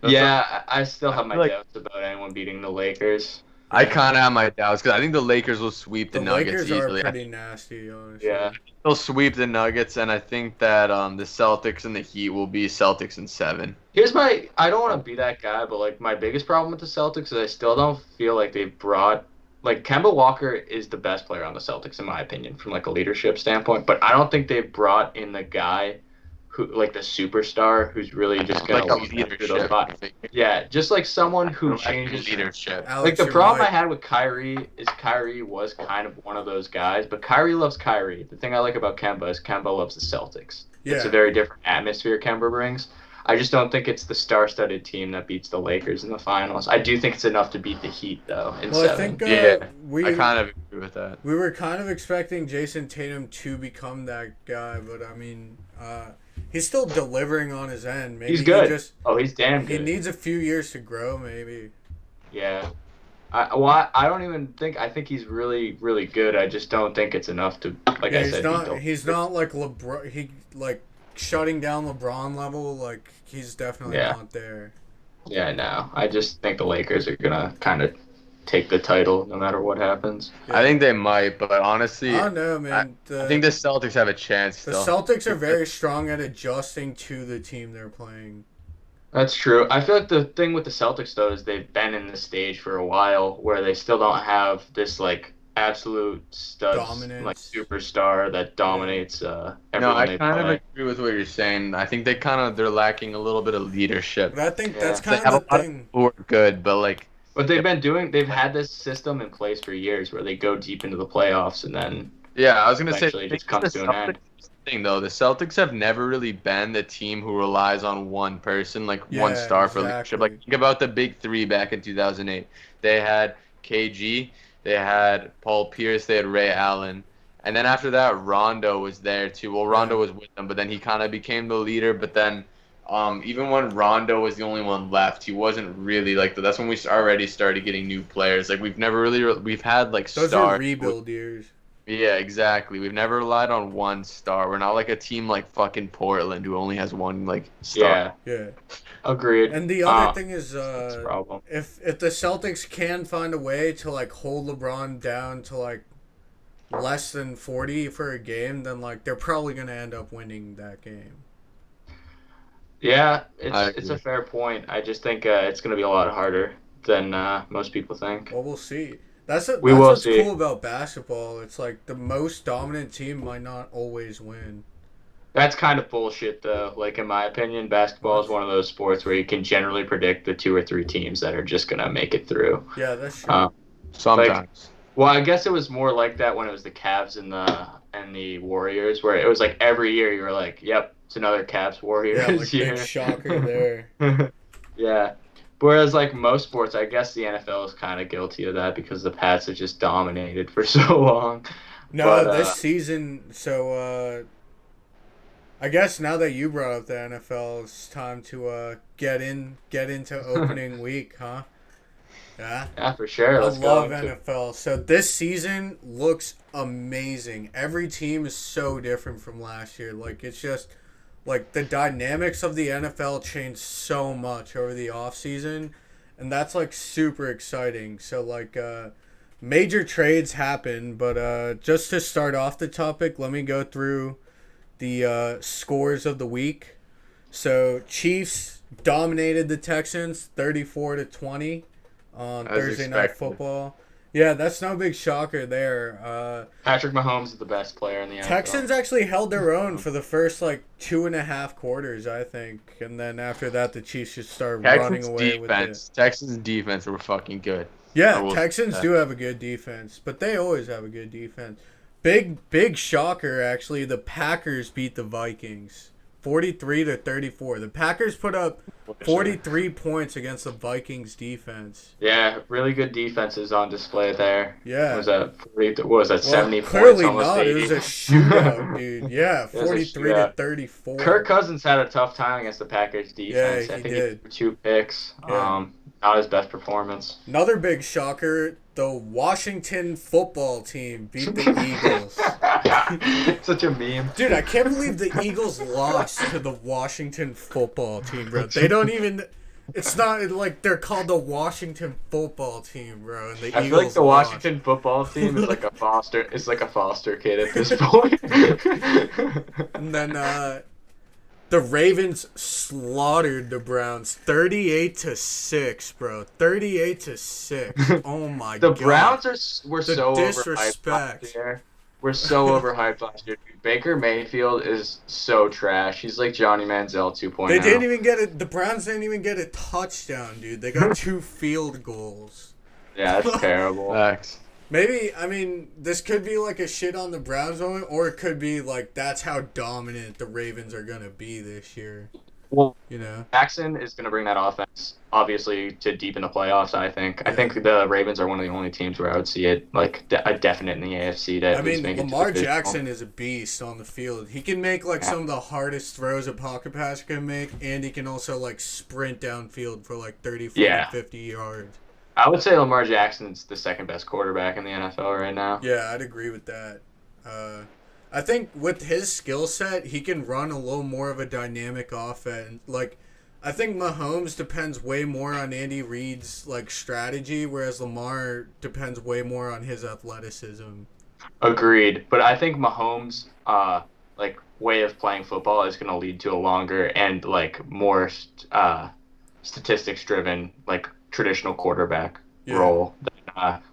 Yeah, I still have my feel like- doubts about anyone beating the Lakers. I kind of have my doubts because I think the Lakers will sweep the Nuggets Lakers are easily. pretty nasty, honestly. Yeah. They'll sweep the Nuggets, and I think that the Celtics and the Heat will be Celtics in 7. I don't want to be that guy, but like my biggest problem with the Celtics is I still don't feel like they've brought like Kemba Walker is the best player on the Celtics in my opinion from like a leadership standpoint, but I don't think they've brought in the guy who like the superstar who's really just gonna Like a lead them through those leadership. five. Yeah, just like someone who changes leadership. Alex, Like the you're problem right. I had with Kyrie is Kyrie was kind of one of those guys, but Kyrie loves Kyrie. The thing I like about Kemba is Kemba loves the Celtics. It's a Yeah. very different atmosphere Kemba brings. I just don't think it's the star-studded team that beats the Lakers in the finals. I do think it's enough to beat the Heat though in Well, I 7. think Yeah, we I kind of agree with that. we were kind of expecting Jason Tatum to become that guy, but I mean, he's still delivering on his end. Maybe He's good. He just Oh, he's damn he good. needs a few years to grow, maybe. Yeah. I don't even think I think he's really really good. I just don't think it's enough to like Yeah, I he's said. not. He's not like LeBron. He like shutting down LeBron level. Like he's definitely Yeah. not there. Yeah, no. I just think the Lakers are gonna kind of take the title no matter what happens. Yeah. I think they might, but honestly, I don't know, man. I think the Celtics have a chance the still. Celtics are very strong at adjusting to the team they're playing. That's true. I feel like the thing with the Celtics though is they've been in this stage for a while where they still don't have this like absolute stud Dominance. like superstar that dominates No, everyone I they kind of play. agree with what you're saying. I think they're lacking a little bit of leadership. But I think Yeah. that's They kind have a of the lot of thing. people who are good, but like But they've had this system in place for years where they go deep into the playoffs and then yeah, I was gonna say eventually it the just comes to an end. thing though. The Celtics have never really been the team who relies on one person, like one Yeah, star for leadership. exactly. Like think about the big three back in 2008. They had KG, they had Paul Pierce, they had Ray Allen, and then after that, Rondo was there too. Well, Rondo was with them, but then he kind of became the leader. But then, even when Rondo was the only one left, he wasn't really like. That's when we already started getting new players. Like we've never really we've had like Those stars. are rebuild years. Yeah, exactly. We've never relied on one star. We're not like a team like fucking Portland who only has one like star. Yeah, Yeah. agreed. And the other thing is, That's the problem. if the Celtics can find a way to like hold LeBron down to like less than 40 for a game, then like they're probably gonna end up winning that game. Yeah, I it's agree. a fair point. I just think it's going to be a lot harder than most people think. Well, we'll see. We That's will what's see. cool about basketball. It's like the most dominant team might not always win. That's kind of bullshit, though. Like, in my opinion, basketball is one of those sports where you can generally predict the 2 or 3 teams that are just going to make it through. Yeah, that's true. Sometimes. Well, I guess it was more like that when it was the Cavs and the Warriors, where it was like every year you were like, yep, it's another Cavs Warriors yeah, like year. big shocker there. Yeah. Whereas, like, most sports, I guess the NFL is kind of guilty of that because the Pats have just dominated for so long. No, But, this season. So, I guess now that you brought up the NFL, it's time to get into opening week, huh? Yeah. Yeah, for sure. I Let's love go. NFL. So this season looks amazing. Every team is so different from last year. Like it's just like the dynamics of the NFL changed so much over the offseason, and that's like super exciting. So like major trades happen, but just to start off the topic, let me go through the scores of the week. So Chiefs dominated the Texans 34-20 on As Thursday Night expected. Football. Yeah, that's no big shocker there. Patrick Mahomes is the best player in the NFL. Texans actually held their own for the first like 2.5 quarters, I think, and then after that, the Chiefs just started running Texans away with it. Texans defense were fucking good. I Yeah, will Texans say do have a good defense, but they always have a good defense. Big shocker actually. The Packers beat the Vikings 43-34. The Packers put up 43 points against the Vikings defense. Yeah, really good defenses on display there. Yeah. Was that 40, what was that, 70 points? Clearly Almost not. 80. It was a shootout, dude. Yeah, It was a 43-34. Kirk Cousins had a tough time against the Packers defense. Yeah, I he think did. he threw 2 picks. Yeah. Not his best performance. Another big shocker, the Washington football team beat the Eagles. Such a meme. Dude, I can't believe the Eagles lost to the Washington football team, bro. They don't even It's not like they're called the Washington football team, bro, and the I feel like Eagles the lost. Washington football team is like a foster kid at this point. And then the Ravens slaughtered the Browns 38-6, bro. 38-6. Oh my The god. Browns were The so overhyped disrespect. last year. We're so overhyped last year. Dude. Baker Mayfield is so trash. He's like Johnny Manziel 2.0. They didn't even get it. The Browns didn't even get a touchdown, dude. They got 2 field goals. Yeah, that's terrible. Facts. Maybe, I mean, this could be like a shit on the Browns moment, or it could be like that's how dominant the Ravens are going to be this year. Well, You know? Jackson is going to bring that offense, obviously, to deep in the playoffs, I think. I think the Ravens are one of the only teams where I would see it, like, a definite in the AFC to I at least mean, make it to Lamar the divisional. Jackson is a beast on the field. He can make like some of the hardest throws a pocket passer can make, and he can also like sprint downfield for like 30, 40, Yeah. 50 yards. I would say Lamar Jackson's the second best quarterback in the NFL right now. Yeah, I'd agree with that. I think with his skill set, he can run a little more of a dynamic offense. Like, I think Mahomes depends way more on Andy Reid's like strategy, whereas Lamar depends way more on his athleticism. Agreed. But I think Mahomes' like way of playing football is going to lead to a longer and like more statistics driven like traditional quarterback role.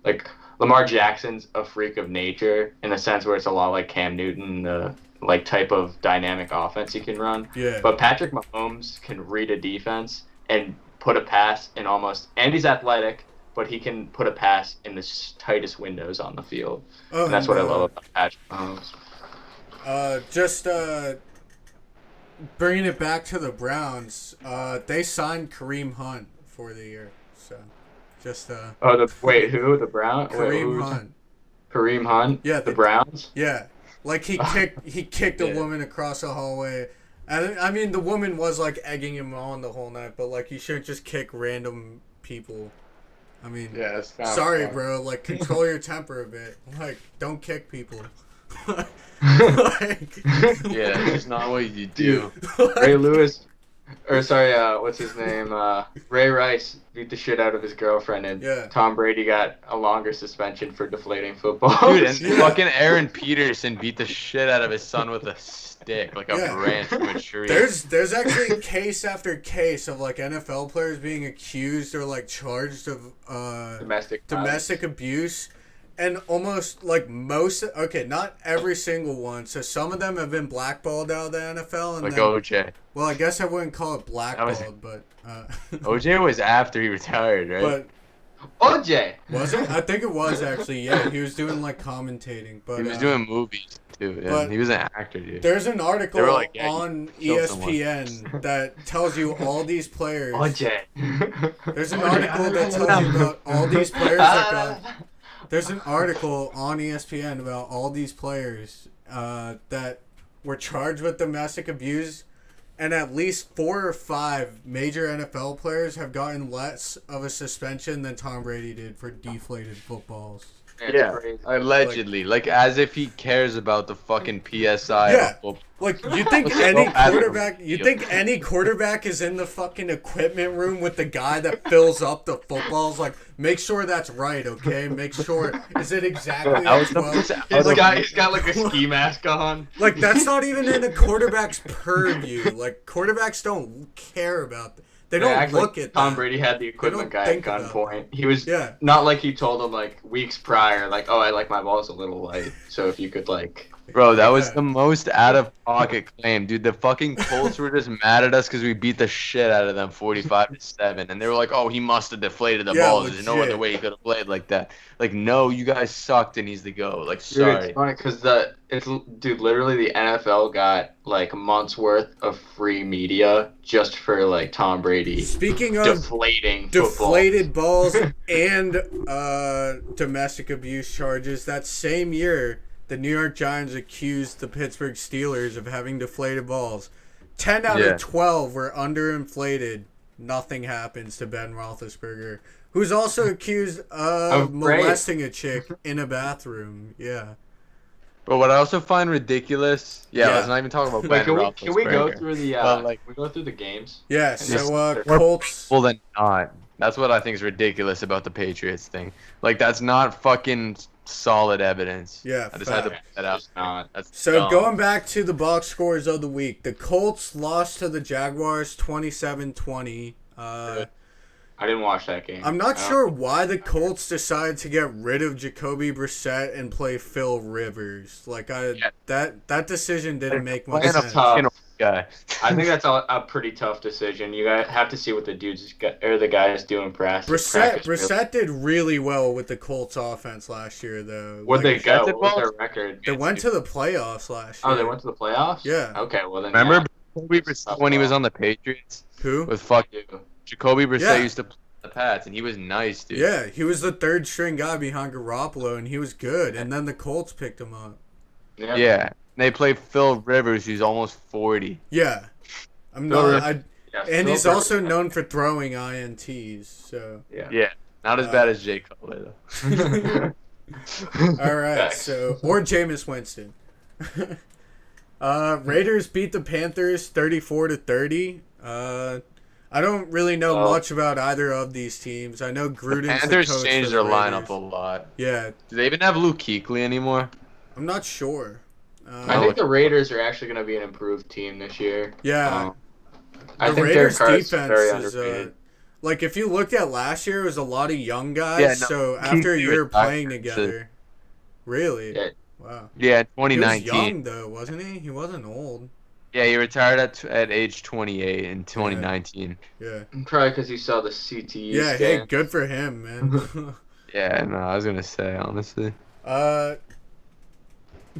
Like Lamar Jackson's a freak of nature in the sense where it's a lot like Cam Newton, the like type of dynamic offense he can run. Yeah. But Patrick Mahomes can read a defense and put a pass in almost, and he's athletic, but he can put a pass in the tightest windows on the field. Oh, And that's what I love about Patrick Mahomes. Just bringing it back to the Browns, they signed Kareem Hunt for the year. So, just Wait, who? The Browns? Kareem Hunt. Kareem Hunt? Yeah, the Browns? Yeah, like he kicked a woman across the hallway. And I mean, the woman was like egging him on the whole night, but like you shouldn't just kick random people. I mean, Yeah, that's sorry, bro. Like, control your temper a bit. Like, don't kick people. Like, Yeah, that's just not what you do. Ray Lewis, or sorry, what's his name? Ray Rice beat the shit out of his girlfriend, and Tom Brady got a longer suspension for deflating football. Dude, and fucking Aaron Peterson beat the shit out of his son with a stick, like a branch from a tree. There's actually case after case of like NFL players being accused or like charged of domestic abuse. And almost like not every single one. So some of them have been blackballed out of the NFL. And like then, OJ. Well, I guess I wouldn't call it blackballed, but OJ was after he retired, right? But OJ was it? I think it was actually. Yeah, he was doing like commentating, but he was doing movies too. Yeah. He was an actor, dude. There's an article like, on ESPN that tells you all these players. OJ. There's an article that tells you about all these players that got. There's an article on ESPN about all these players that were charged with domestic abuse, and at least 4 or 5 major NFL players have gotten less of a suspension than Tom Brady did for deflated footballs. Yeah, allegedly, like as if he cares about the fucking PSI. Yeah, like you think any quarterback is in the fucking equipment room with the guy that fills up the footballs? Like, make sure that's right, okay? Make sure is it exactly as well? He's got like a ski mask on. Like, that's not even in a quarterback's purview. Like, quarterbacks don't care about that. They don't look at Tom that. Brady had the equipment guy at gunpoint. He was Yeah. not like he told him like weeks prior, like, oh, I like my balls a little light, so if you could like. Bro, that was the most out of pocket claim, dude. The fucking Colts were just mad at us because we beat the shit out of them 45-7, and they were like, "Oh, he must have deflated the ball. There's no other way he could have played like that." Like, no, you guys sucked, and he's the go. Like, sorry. Dude, it's funny because literally the NFL got like months worth of free media just for like Tom Brady. Speaking of deflated balls and domestic abuse charges, that same year, the New York Giants accused the Pittsburgh Steelers of having deflated balls. 10 out of 12 were underinflated. Nothing happens to Ben Roethlisberger, who's also accused of molesting a chick in a bathroom. Yeah. But what I also find ridiculous, Yeah. let's not even talk about Wait, Ben can we go Roethlisberger. through the But, like, can we go through the games? Yeah, And so just- more Colts. Well, then not. That's what I think is ridiculous about the Patriots thing. Like, that's not fucking solid evidence. Yeah, I just had to fact. put that out. It's not. That's So dumb. going back to the box scores of the week, the Colts lost to the Jaguars 27-20. I didn't watch that game. I'm not I don't- sure why the Colts decided to get rid of Jacoby Brissett and play Phil Rivers. Like that decision didn't make much Playing a sense. tough. fucking guy. I think that's a pretty tough decision. You guys have to see what the guys do in practice. Brissett did really well with the Colts offense last year, though. Where'd they go? did What was well. their record? They went to the playoffs last year. Oh, they went to the playoffs? Yeah. Okay, well then. Remember yeah. Jacoby Brissett when he was on the Patriots? Who? With fucking Jacoby Brissett Yeah. used to play the Pats, and he was nice, dude. Yeah, he was the third string guy behind Garoppolo, and he was good. And then the Colts picked him up. Yeah. They play Phil Rivers, who's almost 40. Yeah, and he's also known for throwing ints. So Yeah. Not as bad as Jay Cutler, though. all right, Facts. or Jameis Winston. Raiders beat the Panthers 34-30. I don't really know much about either of these teams. I know Gruden's the Panthers coach changed for the their lineup Raiders. a lot. Yeah, Do they even have Luke Kuechly anymore? I'm not sure. I think the Raiders are actually going to be an improved team this year. Yeah, I the think Raiders' their card's defense very is underrated. like if you looked at last year, it was a lot of young guys. Yeah, no, so after a Kuechly year retired, playing together, really, Yeah. wow. Yeah, He was 2019. young though, wasn't he? He wasn't old. Yeah, he retired at age 28 in 2019. Yeah. Probably because he saw the CTE Yeah. scan. Hey, good for him, man. Yeah, no, I was gonna say honestly.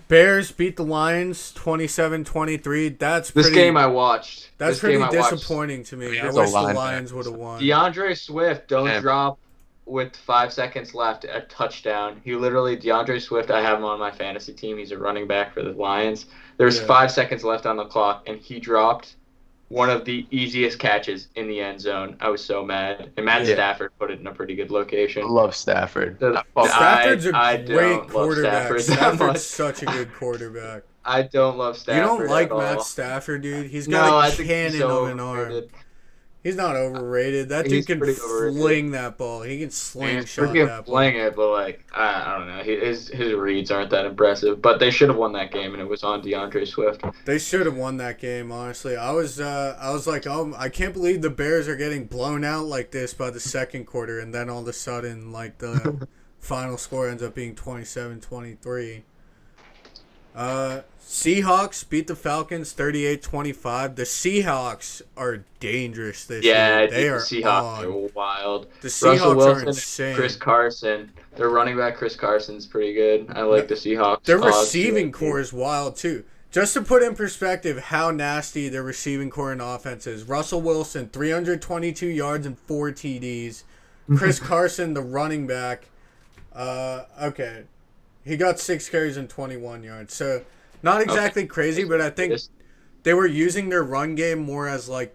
Bears beat the Lions 27-23. That's This pretty, game I watched. That's This pretty game I watched. disappointing to me. I It's a wish the linebacker. Lions would have won. DeAndre Swift, don't Yeah. drop with 5 seconds left, a touchdown. DeAndre Swift, I have him on my fantasy team. He's a running back for the Lions. There's Yeah. 5 seconds left on the clock, and he dropped one of the easiest catches in the end zone. I was so mad. And Matt Yeah. Stafford put it in a pretty good I location. love Stafford. Stafford's I a don't great love quarterback. Stafford that Stafford's much. such a good quarterback. I don't love You Stafford. don't like at Matt all. Stafford, dude? He's No, got I a think he's cannon so of an arm. overrated. He's not overrated. That dude He's can pretty overrated. fling that ball. He can He's slingshot freaking that ball. playing it, but like I don't know, his reads aren't that impressive. But they should have won that game, and it was on DeAndre Swift. They should have won that game, honestly. I was like, oh, I can't believe the Bears are getting blown out like this by the second quarter, and then all of a sudden, like, the final score ends up being 27-23. Seahawks beat the Falcons 38-25. The Seahawks are dangerous this Yeah, year. dude, They the are Seahawks on. are wild. The Russell Seahawks are Wilson, insane. Chris Carson, their running back Chris Carson's pretty good. I like the Seahawks. Their odds, receiving too. core is wild too. Just to put in perspective how nasty their receiving core and offense is. Russell Wilson, 322 yards and 4 TDs. Chris Carson, the running back, okay, he got 6 carries and 21 yards. So not exactly crazy, but I think they were using their run game more as like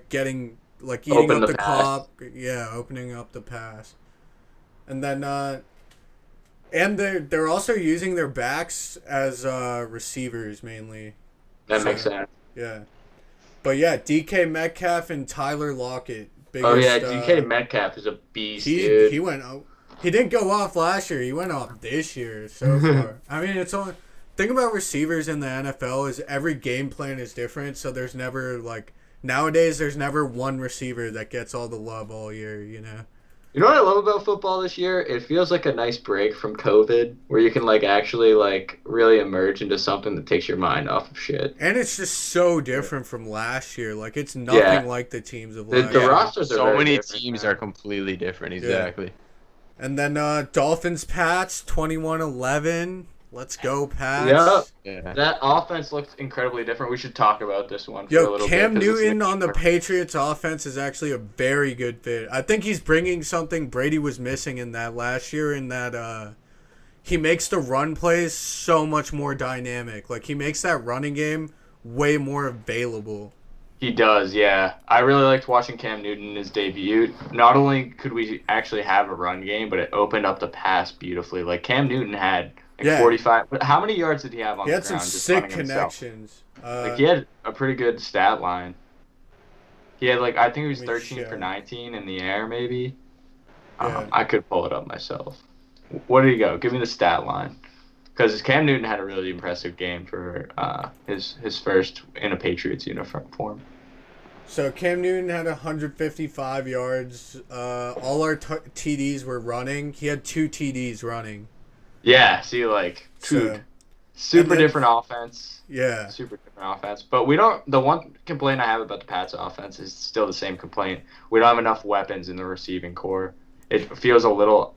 getting eating Open up the the pass. clock. Yeah, opening up the pass. And then and they're also using their backs as receivers mainly. That makes sense. Yeah. But yeah, DK Metcalf and Tyler Lockett. Oh yeah, biggest, DK Metcalf is a beast, he dude. he went out. He didn't go off last year. He went off this year so far. I mean, it's only thing about receivers in the NFL is every game plan is different. So there's never like nowadays there's never one receiver that gets all the love all year. You know. You know what I love about football this year? It feels like a nice break from COVID, where you can like actually like really emerge into something that takes your mind off of shit. And it's just so different from last year. Like it's nothing Yeah. like the teams of The last year. rosters are So very many different teams now. are completely different. Exactly. And then Dolphins Pats 21-11. Let's go Pats. Yep. Yeah. That offense looked incredibly different. We should talk about this one for a Yo, little Cam bit. 'cause it's Newton an on the interesting- Patriots offense is actually a very good fit. I think he's bringing something Brady was missing in that last year in that he makes the run plays so much more dynamic. Like he makes that running game way more available. He does, yeah. I really liked watching Cam Newton in his debut. Not only could we actually have a run game, but it opened up the pass beautifully. Like Cam Newton had Like Yeah. 45. But how many yards did he have on He the had some ground just sick running himself? connections. Like he had a pretty good stat line. He had like I think he was Let me 13 for check. 19 in the air maybe. Yeah. I could pull it up myself. What did he go? Give me the stat line. Because Cam Newton had a really impressive game for his first in a Patriots uniform. So Cam Newton had 155 yards. All our TDs were running. He had 2 TDs running. Yeah, see, like, So, dude, super then- different offense. yeah. Super different offense. But we don't. The one complaint I have about the Pats offense is still the same complaint. We don't have enough weapons in the receiving core. It feels a little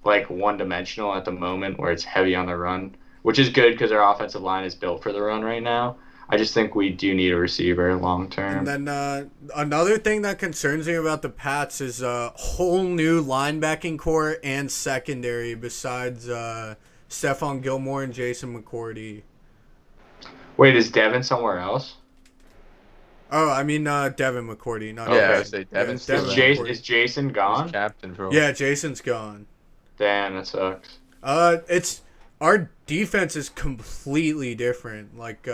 like one-dimensional at the moment, where it's heavy on the run, which is good because our offensive line is built for the run right now. I just think we do need a receiver long term. And then another thing that concerns me about the Pats is a whole new linebacking core and secondary besides Stephon Gilmore and Jason McCourty. Wait, is Devin somewhere else? Oh, I mean Devin McCourty, not Yeah, I Okay. would say Devin's Yeah, still Devin there. McCourty. Is Jason He's gone? captain for. Yeah, Jason's gone. Damn, that sucks. It's our defense is completely different. Like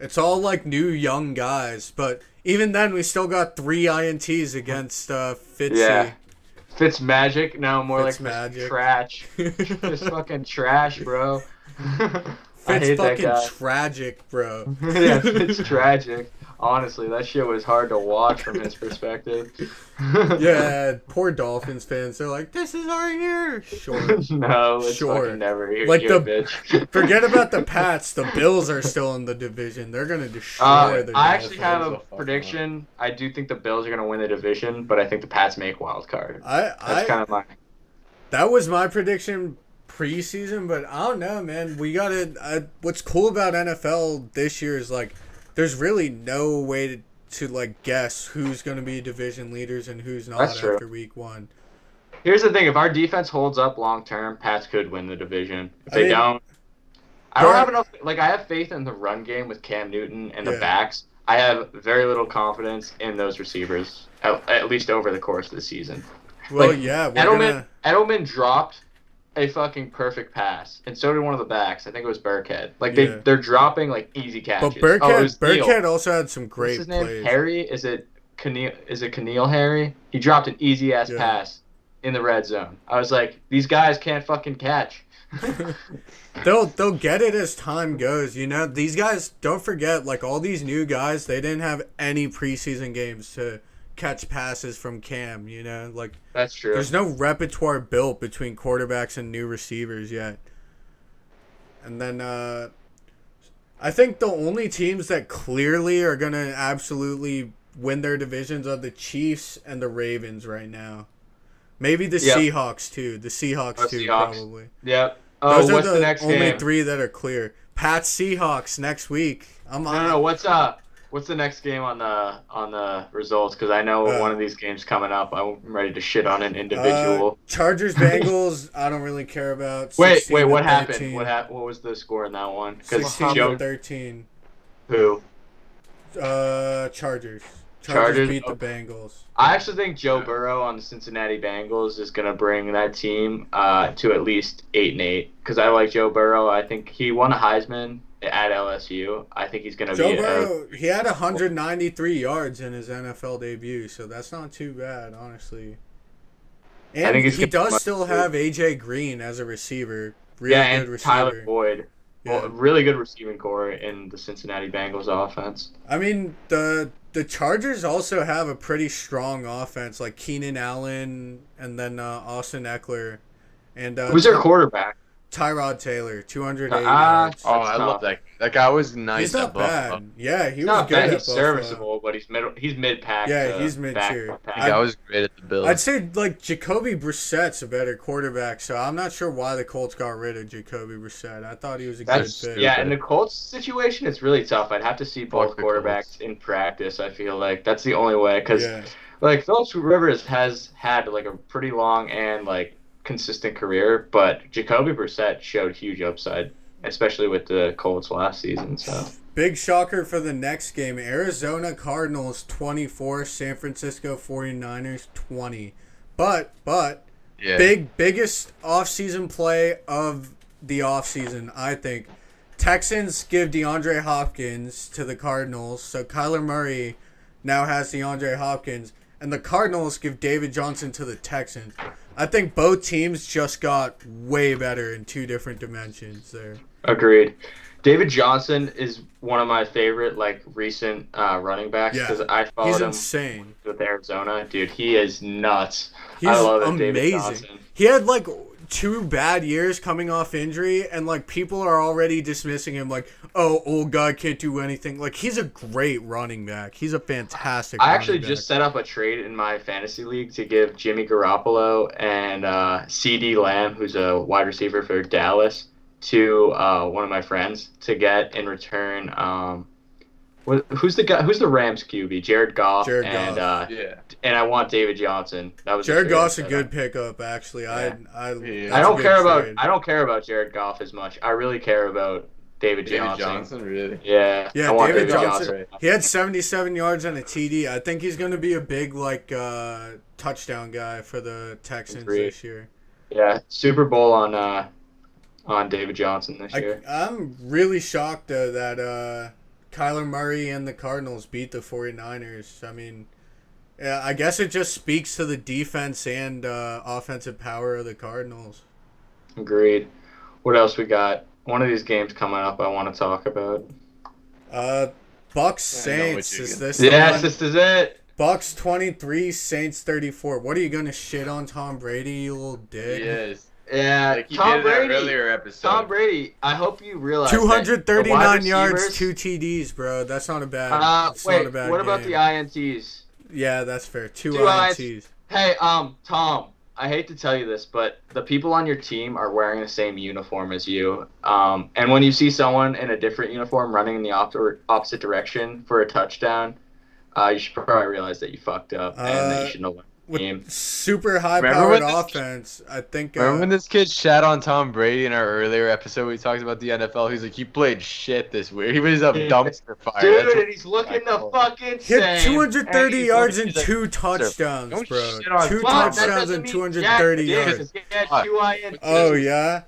it's all like new young guys, but even then we still got 3 INTs against Fitzy. Yeah. Fitz Magic? No, more like Fitzmagic. trash. Just fucking trash, bro. I Fitz hate that fucking guy. tragic, bro. Yeah, it's tragic. Honestly, that shit was hard to watch from his perspective. Yeah, poor Dolphins fans. They're like, this is our year. Sure. No, it's Sure. fucking never hear Like you, the- bitch. Forget about the Pats. The Bills are still in the division. They're going to destroy the I actually Dolphins. have a Dolphins. prediction. I do think the Bills are going to win the division, but I think the Pats make wild card. That's kind of my. That was my prediction preseason, but I don't know, man. We got to. What's cool about NFL this year is like, there's really no way to like guess who's going to be division leaders and who's not That's true. after week 1. Here's the thing: if our defense holds up long term, Pats could win the division. If I they mean, don't, I don't there- have enough. Like I have faith in the run game with Cam Newton and the Yeah. backs. I have very little confidence in those receivers, at least over the course of the season. Well, Like, yeah, we're Edelman dropped a fucking perfect pass, and so did one of the backs. I think it was Burkhead. Like Yeah. they're dropping like easy catches. But Burkhead, Oh, it was Neal. Burkhead also had some What's great his name? plays. Harry? Is it Keneal Harry? He dropped an easy ass Yeah. pass in the red zone. I was like, these guys can't fucking catch. They'll get it as time goes. You know, these guys, don't forget, like all these new guys, they didn't have any preseason games to catch passes from Cam. You know, like That's true. there's no repertoire built between quarterbacks and new receivers yet. And then I think the only teams that clearly are gonna absolutely win their divisions are the Chiefs and the Ravens right now. Maybe the Yep. Seahawks too. The Seahawks too, Seahawks. probably. Yep. Those Oh, what's are the next only game? 3 that are clear. Pats Seahawks next week. No. What's the next game on the results? Because I know one of these games coming up. I'm ready to shit on an individual. Chargers Bengals. I don't really care about. Wait. 16 What to happened? 13. What was the score in that one? Because 16 Joe, to 13. who? Chargers. Chargers? beat the Okay. Bengals. I actually think Joe Burrow on the Cincinnati Bengals is gonna bring that team to at least 8-8. Because I like Joe Burrow. I think he won a Heisman at LSU. I think he's gonna Joe be. Burrow, he had 193 yards in his NFL debut, so that's not too bad, honestly. And I think he's he gonna be does much still better. have AJ Green as a receiver. Really Yeah, good and receiver. Tyler Boyd. Yeah. Well, really good receiving core in the Cincinnati Bengals offense. I mean, the Chargers also have a pretty strong offense, like Keenan Allen and then Austin Eckler. And Who's their quarterback? Tyrod Taylor, 280 Ah, yards. Oh, That's I love tough. that. That guy was nice He's not at Buffalo. bad. Yeah, he He's was not good bad. at He's Buffalo. serviceable, but he's mid pack. Yeah, he's mid-tier. That guy was great at the Bills. I'd say like Jacoby Brissett's a better quarterback, so I'm not sure why the Colts got rid of Jacoby Brissett. I thought he was a That's good fit. yeah. In the Colts situation, it's really tough. I'd have to see both Fuck the quarterbacks Colts. in practice. I feel like that's the only way because Yeah. like Phillips Rivers has had like a pretty long and like consistent career, but Jacoby Brissett showed huge upside, especially with the Colts last season. So Big shocker for the next game. Arizona Cardinals 24, San Francisco 49ers 20. But Yeah. biggest offseason play of the offseason, I think. Texans give DeAndre Hopkins to the Cardinals, so Kyler Murray now has DeAndre Hopkins, and the Cardinals give David Johnson to the Texans. I think both teams just got way better in two different dimensions there. Agreed. David Johnson is one of my favorite recent running backs Yeah, because I he's followed him insane. with Arizona. Dude, he is nuts. He's I love it, David amazing. Johnson. He had like 2 bad years coming off injury, and like people are already dismissing him like, oh, old guy can't do anything. Like, he's a great running back. He's a fantastic I actually running back. just set up a trade in my fantasy league to give Jimmy Garoppolo and CD Lamb, who's a wide receiver for Dallas, to one of my friends to get in return. Who's the guy? Who's the Rams QB? Jared Goff. Jared and Goff. and I want David Johnson. That was Jared the trade I Goff's a set good up. pickup, actually. Yeah. I I don't care about Jared Goff as much. I really care about David Johnson. Really? Yeah. Yeah, I want David David Johnson. He had 77 yards and a TD. I think he's going to be a big touchdown guy for the Texans this year. Yeah, Super Bowl on David Johnson this year. I'm really shocked though that Kyler Murray and the Cardinals beat the 49ers. I mean, yeah, I guess it just speaks to the defense and offensive power of the Cardinals. Agreed. What else we got? One of these games coming up I want to talk about. Bucks Saints is this? Yes, one? this is it. Bucks 23, Saints 34. What are you gonna shit on Tom Brady, you little dick? Yes. Yeah, Like he Tom did in Brady. that earlier episode. Tom Brady. I hope you realize 239 yards, receivers, 2 TDs, bro. That's not a bad. That's wait, not a bad what about game. the INTs? Yeah, that's fair. Two Two INTs. Hey, Tom. I hate to tell you this, but the people on your team are wearing the same uniform as you. And when you see someone in a different uniform running in the opposite direction for a touchdown, you should probably realize that you fucked up and that you should know what team. With super high-powered offense, I think. Remember when this kid shat on Tom Brady in our earlier episode? We talked about the NFL. He's like, he played shit this week. He was a dumpster fire. Dude, That's and he's looking the fucking he had same. 230 yards and like, 2 touchdowns, don't bro. shit on 2 Tom. touchdowns and 230 yards. He had 2 INTs. Oh yeah.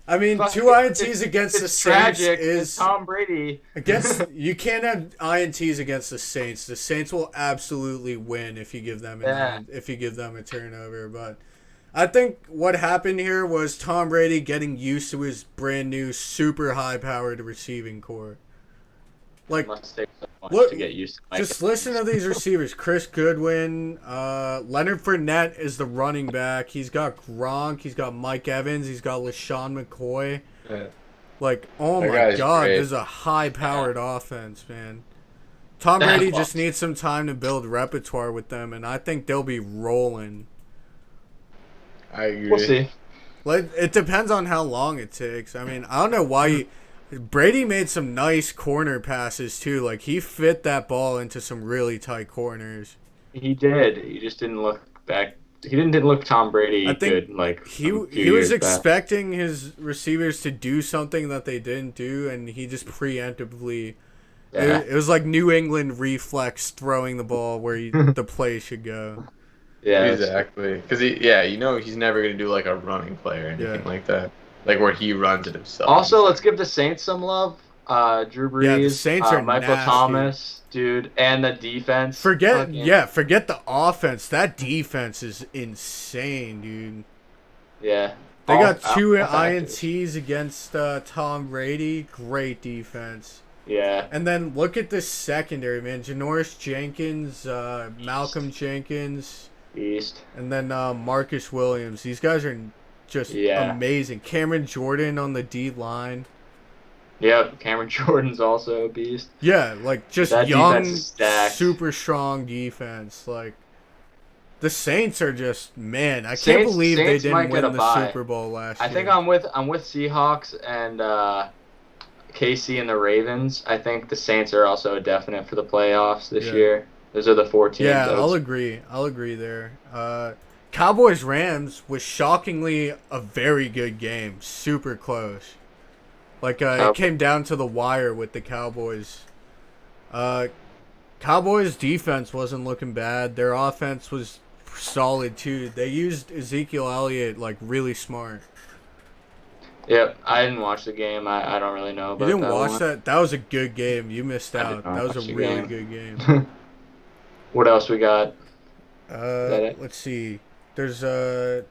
I mean, 2 INTs against the Saints tragic. is Tom Brady. you can't have INTs against the Saints. The Saints will absolutely win if you give them a turnover. But I think what happened here was Tom Brady getting used to his brand new super high powered receiving core. Like, Must take so much look, to get used to. just listen to these receivers. Chris Goodwin, Leonard Fournette is the running back. He's got Gronk. He's got Mike Evans. He's got LaShawn McCoy. Yeah. Like, oh That my guy's God, great. this is a high-powered offense, man. Tom Brady just needs some time to build repertoire with them, and I think they'll be rolling. I agree. We'll see. Like, it depends on how long it takes. I mean, I don't know why Brady made some nice corner passes too. Like, he fit that ball into some really tight corners. He did. He just didn't look back. He didn't look Tom Brady I think good. Like He a few he was years back. expecting his receivers to do something that they didn't do, and he just preemptively. Yeah. It was like New England reflex throwing the ball where the play should go. Yeah. Exactly. Because he's never gonna do like a running play or anything like that. Like where he runs it himself. Also, let's give the Saints some love. Drew Brees, Yeah, the Saints are Michael nasty. Thomas, dude, and the defense. Forget Fucking- the offense. That defense is insane, dude. Yeah. They got All 2 factors. INTs against Tom Brady. Great defense. Yeah. And then look at this secondary, man. Janoris Jenkins, Malcolm Jenkins, Beast. and then Marcus Williams. These guys are just amazing. Cameron Jordan on the D line. Yep. Cameron Jordan's also a beast. Yeah, like just That young, defense is stacked. super strong defense. Like the Saints are just man. I can't Saints- believe Saints they might didn't get win a the bye. Super Bowl last year. I think I'm with Seahawks and KC and the Ravens. I think the Saints are also a definite for the playoffs this year. Those are the 4 teams. Yeah, I would I'll agree. I'll agree there. Cowboys Rams was shockingly a very good game. Super close. Like it came down to the wire with the Cowboys. Cowboys defense wasn't looking bad. Their offense was solid too. They used Ezekiel Elliott like really smart. Yep, I didn't watch the game. I don't really know You about didn't that watch one. that? That was a good game. You missed I did out. not That was a watch the really game. good game. What else we got? that it? Let's see. There's a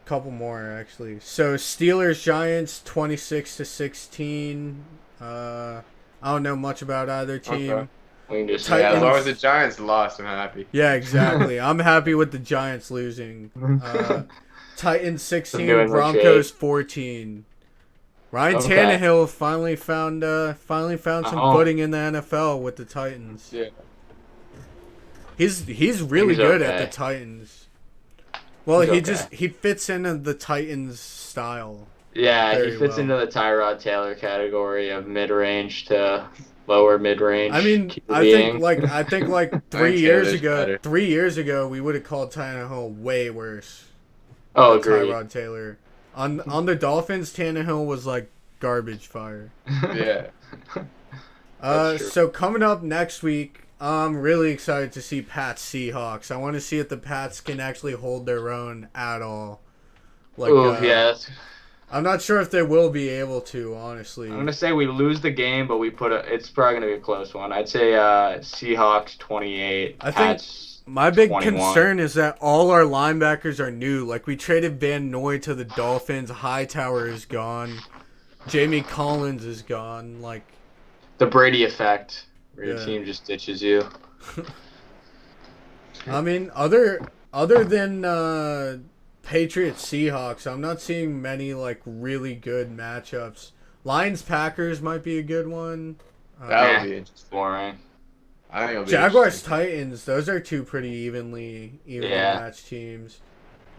couple more actually. So Steelers Giants 26-16. I don't know much about either team. Okay. We can just Titans. Yeah, as long as the Giants lost, I'm happy. Yeah, exactly. I'm happy with the Giants losing. Titans 16, New England Broncos shade. 14. Ryan Okay. Tannehill finally found some Uh-oh. footing in the NFL with the Titans. Yeah. He's really He's good at okay. the Titans. Well, He's okay. he fits into the Titans style. Yeah, Very he fits well. into the Tyrod Taylor category of mid-range to lower mid-range. I mean, QBing. I think like Taylor's better. 3 years ago we would have called Tannehill way worse. Oh, than agreed. Tyrod Taylor. On the Dolphins, Tannehill was like garbage fire. Yeah. That's true. So coming up next week, I'm really excited to see Pats Seahawks. I want to see if the Pats can actually hold their own at all. Like, Ooh, yeah. I'm not sure if they will be able to, honestly. I'm gonna say we lose the game, but it's probably gonna be a close one. I'd say Seahawks 28. I think Pats my big 21. concern is that all our linebackers are new. Like, we traded Van Noy to the Dolphins. Hightower is gone. Jamie Collins is gone. Like, The Brady effect, where your Yeah. team just ditches you. I mean, other than Patriots Seahawks, I'm not seeing many like really good matchups. Lions Packers might be a good one. That Yeah. would be interesting. Boring. I think it'll be Jaguars interesting. Titans, those are two pretty evenly Yeah. matched teams.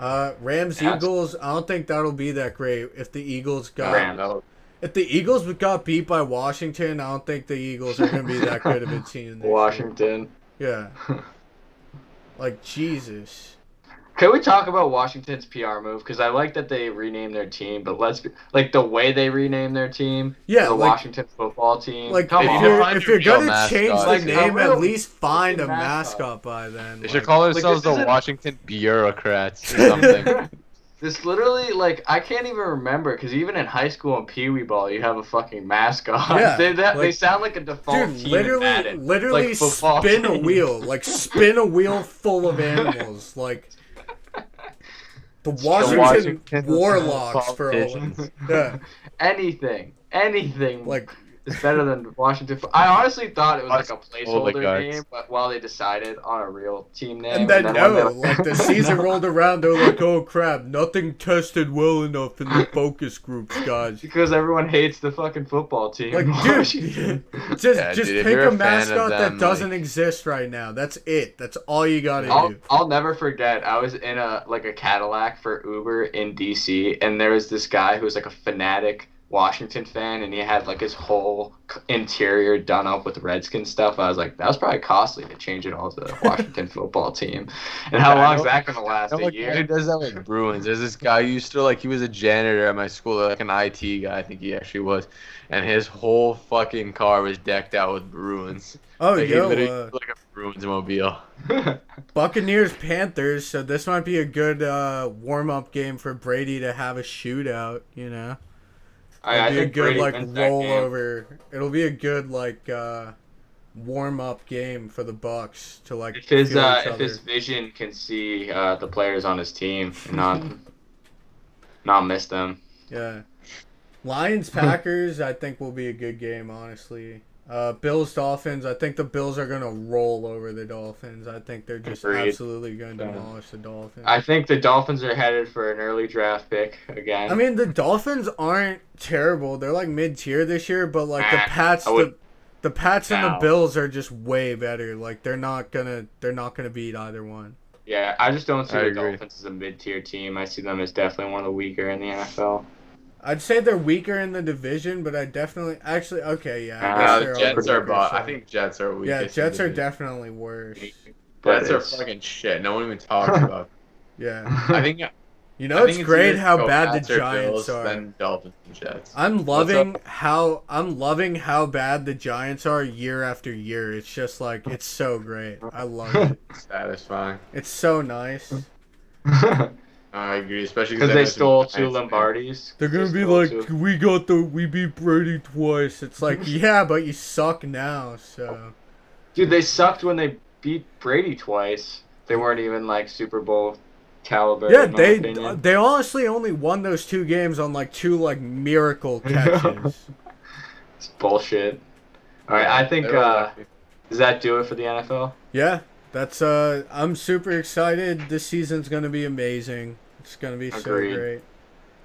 Rams Yeah. Eagles, I don't think that'll be that great. If the Eagles got Rams. No. if the Eagles got beat by Washington, I don't think the Eagles are gonna be that good of a team. this year. Washington. Yeah. Like Jesus. Can we talk about Washington's PR move? Because I like that they renamed their team, but like the way they renamed their team, Yeah, the like- Washington football team. Like come They if need to on. you're find if a you're real gonna change mascot. the Like, name, a at real least find a freaking mascot. mascot by then. They Like, should call this themselves the isn't- Washington Bureaucrats or something. This literally, like, I can't even remember, because even in high school and Pee Wee Ball, you have a fucking mascot. Yeah, they like- sound like a default dude, team in literally Madden. literally Like football spin a teams. wheel. Like spin a wheel full of animals. Like the Washington Washington Warlocks for all. politicians. Yeah. Anything Like is better than Washington. I honestly thought it was like a placeholder Oligarchs. name, but while they decided on a real team name, and then when no, they- like the season rolled around, they're like, oh crap, nothing tested well enough in the focus groups, guys. because everyone hates the fucking football team. Like, Washington. dude, just Yeah, just dude, if pick you're a a fan of mascot that them, doesn't like- exist right now. That's it. That's all you gotta do. I'll never forget. I was in a Cadillac for Uber in DC, and there was this guy who was like a fanatic Washington fan, and he had like his whole interior done up with Redskin stuff. I was like, that was probably costly to change it all to the Washington football team. And how Yeah, I long is know- that gonna last? I know A a guy who year? does that with Bruins. There's this guy who used to he was a janitor at my school, like an IT guy, I think he actually was, and his whole fucking car was decked out with Bruins. Oh, Like, he yo, literally looked like a Bruins mobile. Buccaneers Panthers. So this might be a good warm up game for Brady to have a shootout. You know, I it'll be a think good Brady like wins that game. rollover. It'll be a good like warm up game for the Bucks to like If his feel each if other. his vision can see the players on his team and not miss them. Yeah. Lions Packers, I think will be a good game, honestly. Bills Dolphins, I think the Bills are gonna roll over the Dolphins. I think they're just Agreed. absolutely gonna demolish the Dolphins. I think the Dolphins are headed for an early draft pick again. I mean, the Dolphins aren't terrible. They're like mid tier this year, but like the Nah, Pats, I would- the Pats and the No. Bills are just way better. Like they're not gonna beat either one. Yeah, I just don't see I the agree. Dolphins as a mid-tier team. I see them as definitely one of the weaker in the NFL. I'd say they're weaker in the division, but I definitely actually okay, yeah. I Nah, guess The they're Jets all are weaker, I so- think Jets are weakest. Yeah, in Jets the are division. definitely worse. But Jets are it's- fucking shit. No one even talks about. Yeah. I think You know, I it's think great either how go bad the Pats or Giants Bills, are. then Dolphins and Jets. I'm What's up? loving how bad the Giants are year after year. It's just like it's so great. I love it. Satisfying. It's so nice. I agree, especially because Because I they know some stole two Giants fans. Lombardis. They're gonna They be stole like, two. we beat Brady twice. It's like, yeah, but you suck now. So Dude, they sucked when they beat Brady twice. They weren't even like Super Bowl caliber, yeah, in my opinion. they honestly only won those two games on like two like miracle catches. It's bullshit. All right, Yeah, I think they were lucky. does that do it for the NFL? Yeah, that's I'm super excited. This season's gonna be amazing. It's gonna be so Agreed. great.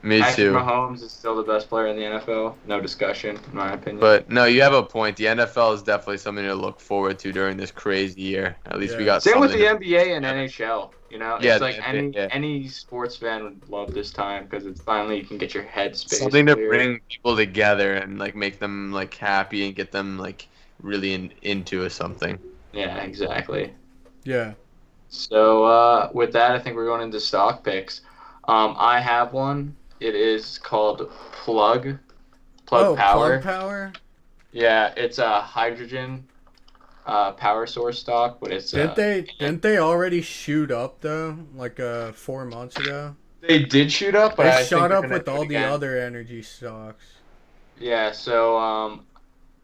Me Patrick too. Mahomes is still the best player in the NFL. No discussion, in my opinion. But no, you have a point. The NFL is definitely something to look forward to during this crazy year. At least we Yeah. got Same with something the to- NBA and NHL. You know, Yeah, it's the like NBA, yeah. any sports fan would love this time because it's finally you can get your head space something to clear. bring people together and like make them like happy and get them like really into something. Yeah, exactly. Yeah. So with that, I think we're going into stock picks. I have one. It is called Plug Power. Plug Power. Yeah, it's a hydrogen power source stock, but it's Didn't they already shoot up though? Like 4 months ago. they did shoot up, but They I think shot they're up gonna with do it all the again. other energy stocks. Yeah, so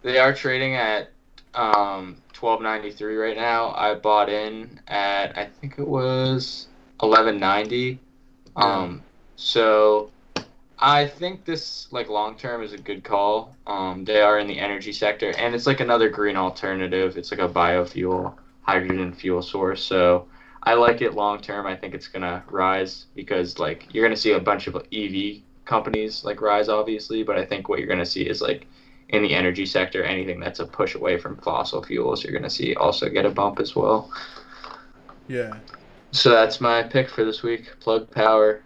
they are trading at $12.93 right now. I bought in at I think it was $11.90. So I think this like long term is a good call. They are in the energy sector, and it's like another green alternative. It's like a biofuel, hydrogen fuel source. So I like it long term. I think it's gonna rise because like you're gonna see a bunch of EV companies like rise, obviously. But I think what you're gonna see is like in the energy sector, anything that's a push away from fossil fuels, you're gonna see also get a bump as well. Yeah. So that's my pick for this week. Plug Power.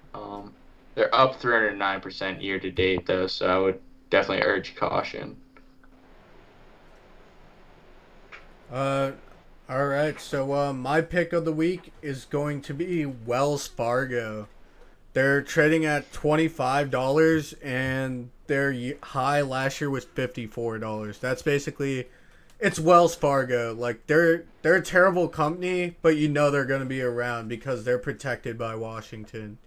They're up 309% year to date, though, so I would definitely urge caution. All right. So my pick of the week is going to be Wells Fargo. They're trading at $25, and their high last year was $54. That's basically, it's Wells Fargo. Like they're a terrible company, but you know they're going to be around because they're protected by Washington.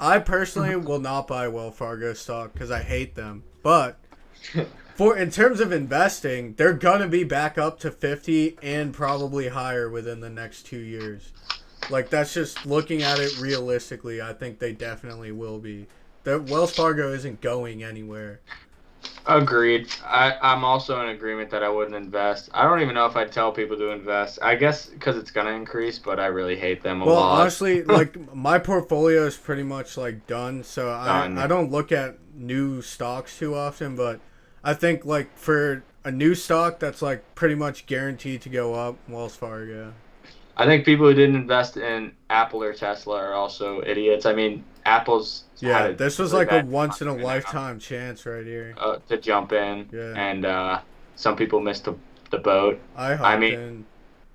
I personally will not buy Wells Fargo stock because I hate them. But in terms of investing, they're gonna be back up to 50 and probably higher within the next 2 years. Like that's just looking at it realistically. I think they definitely will be. The Wells Fargo isn't going anywhere. Agreed. I'm also in agreement that I wouldn't invest. I don't even know if I'd tell people to invest. I guess because it's going to increase, but I really hate them a Well, lot. honestly, like my portfolio is pretty much like done, so Done. I don't look at new stocks too often, but I think like for a new stock that's like pretty much guaranteed to go up, Wells Fargo. I think people who didn't invest in Apple or Tesla are also idiots. I mean, Apple's Yeah, had a this was really like a bad once in a time lifetime chance right here. to jump in, Yeah. and some people missed the boat. I hopped in.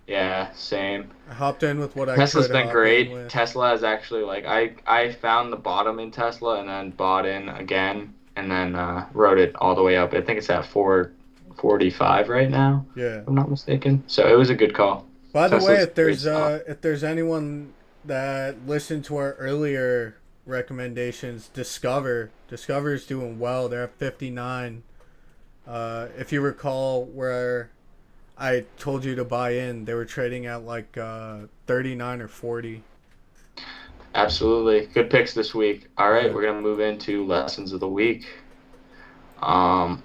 Yeah, same. I hopped in with what I Tesla's could been hop great. in with. Tesla has actually like I found the bottom in Tesla and then bought in again and then rode it all the way up. I think it's at 445 right now, Yeah. if I'm not mistaken. So it was a good call. By the Tesla's way, a great stock. if there's anyone that listened to our earlier recommendations, Discover's doing well. They're at 59. If you recall where I told you to buy in, they were trading at like 39 or 40. Absolutely. Good picks this week. All right, Yeah. we're going to move into lessons of the week. Um,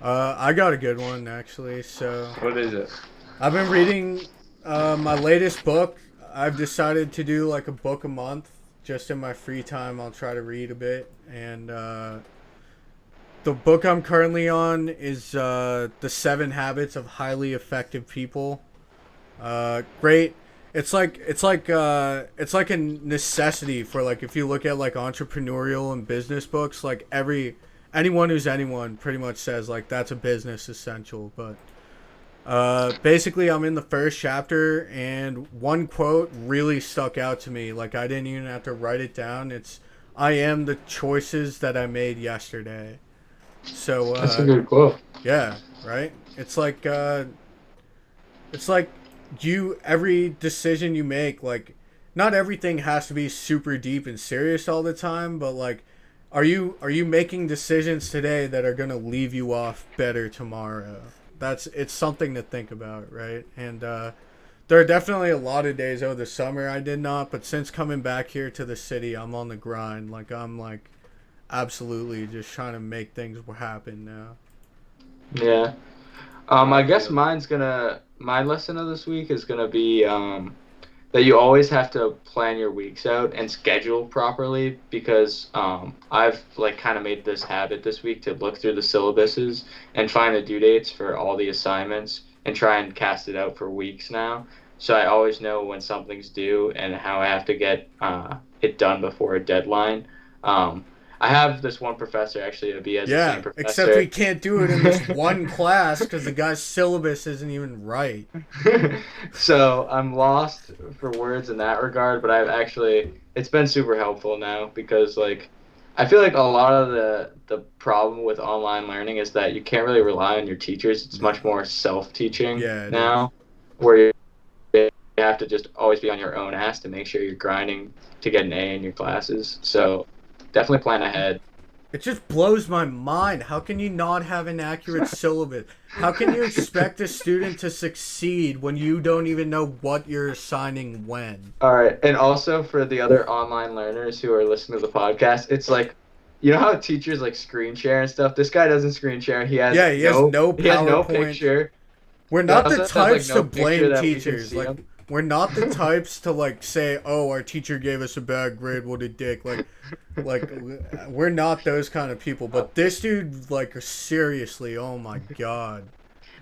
I got a good one actually. So What is it? I've been reading my latest book. I've decided to do like a book a month. Just in my free time, I'll try to read a bit. And the book I'm currently on is The 7 Habits of Highly Effective People. Great. It's like a necessity for like if you look at like entrepreneurial and business books, like anyone who's anyone pretty much says like that's a business essential. But Basically, I'm in the first chapter, and one quote really stuck out to me. Like, I didn't even have to write it down. It's, I am the choices that I made yesterday. So, That's a good quote. yeah, right? It's like every decision you make, like, not everything has to be super deep and serious all the time, but like, are you making decisions today that are gonna leave you off better tomorrow? It's something to think about, right? And there are definitely a lot of days over the summer I did not, but since coming back here to the city, I'm on the grind. Like, I'm like absolutely just trying to make things happen now. Yeah. I guess my lesson of this week is gonna be that you always have to plan your weeks out and schedule properly because I've like kind of made this habit this week to look through the syllabuses and find the due dates for all the assignments and try and cast it out for weeks now. So I always know when something's due and how I have to get it done before a deadline. Um, I have this one professor actually, Abi has the same Yeah, except professor. we can't do it in this one class because the guy's syllabus isn't even right. So I'm lost for words in that regard, but I've actually it's been super helpful now because like I feel like a lot of the problem with online learning is that you can't really rely on your teachers. It's much more self-teaching Yeah, it is. now, where you have to just always be on your own ass to make sure you're grinding to get an A in your classes. So definitely plan ahead. It just blows my mind. How can you not have an accurate syllabus? How can you expect a student to succeed when you don't even know what you're assigning when? All right, and also for the other online learners who are listening to the podcast, it's like, you know how teachers like screen share and stuff. This guy doesn't screen share. Yeah, he has no He has no PowerPoint. picture. We're He not the also has like types to no picture blame that we can teachers. see Like, him. we're not the types to like say, "Oh, our teacher gave us a bad grade. What a dick!" Like we're not those kind of people. But this dude, like, seriously, oh my god.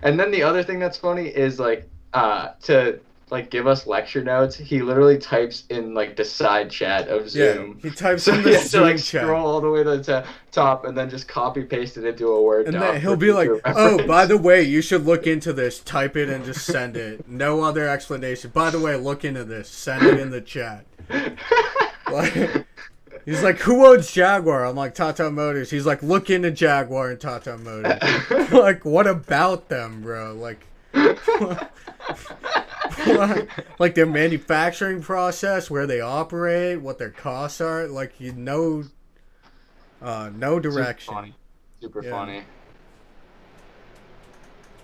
And then the other thing that's funny is like to like give us lecture notes, he literally types in like the side chat of Yeah, Zoom. he types So in he the has to like Zoom chat. scroll all the way to the top and then just copy paste it into a Word And doc then he'll for be like, future "Oh, by reference. the way, you should look into this. Type it and just send it. No other explanation. By the way, look into this. Send it in the chat." Like, he's like, "Who owns Jaguar?" I'm like, "Tata Motors." He's like, "Look into Jaguar and Tata Motors." Like, what about them, bro? Like, like their manufacturing process, where they operate, what their costs are. Like, no Super direction. funny. Super Yeah. funny.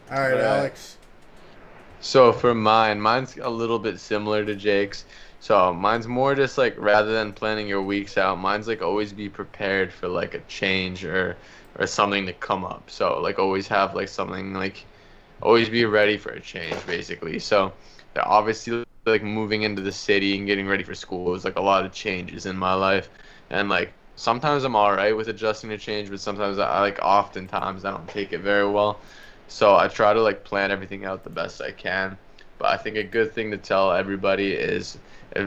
All right, Alex. So for mine's a little bit similar to Jake's. So mine's more just like rather than planning your weeks out, mine's like always be prepared for like a change or something to come up. So like always have like something like always be ready for a change basically. So obviously like moving into the city and getting ready for school was like a lot of changes in my life. And like sometimes I'm all right with adjusting to change, but sometimes I like oftentimes I don't take it very well. So I try to like plan everything out the best I can. But I think a good thing to tell everybody is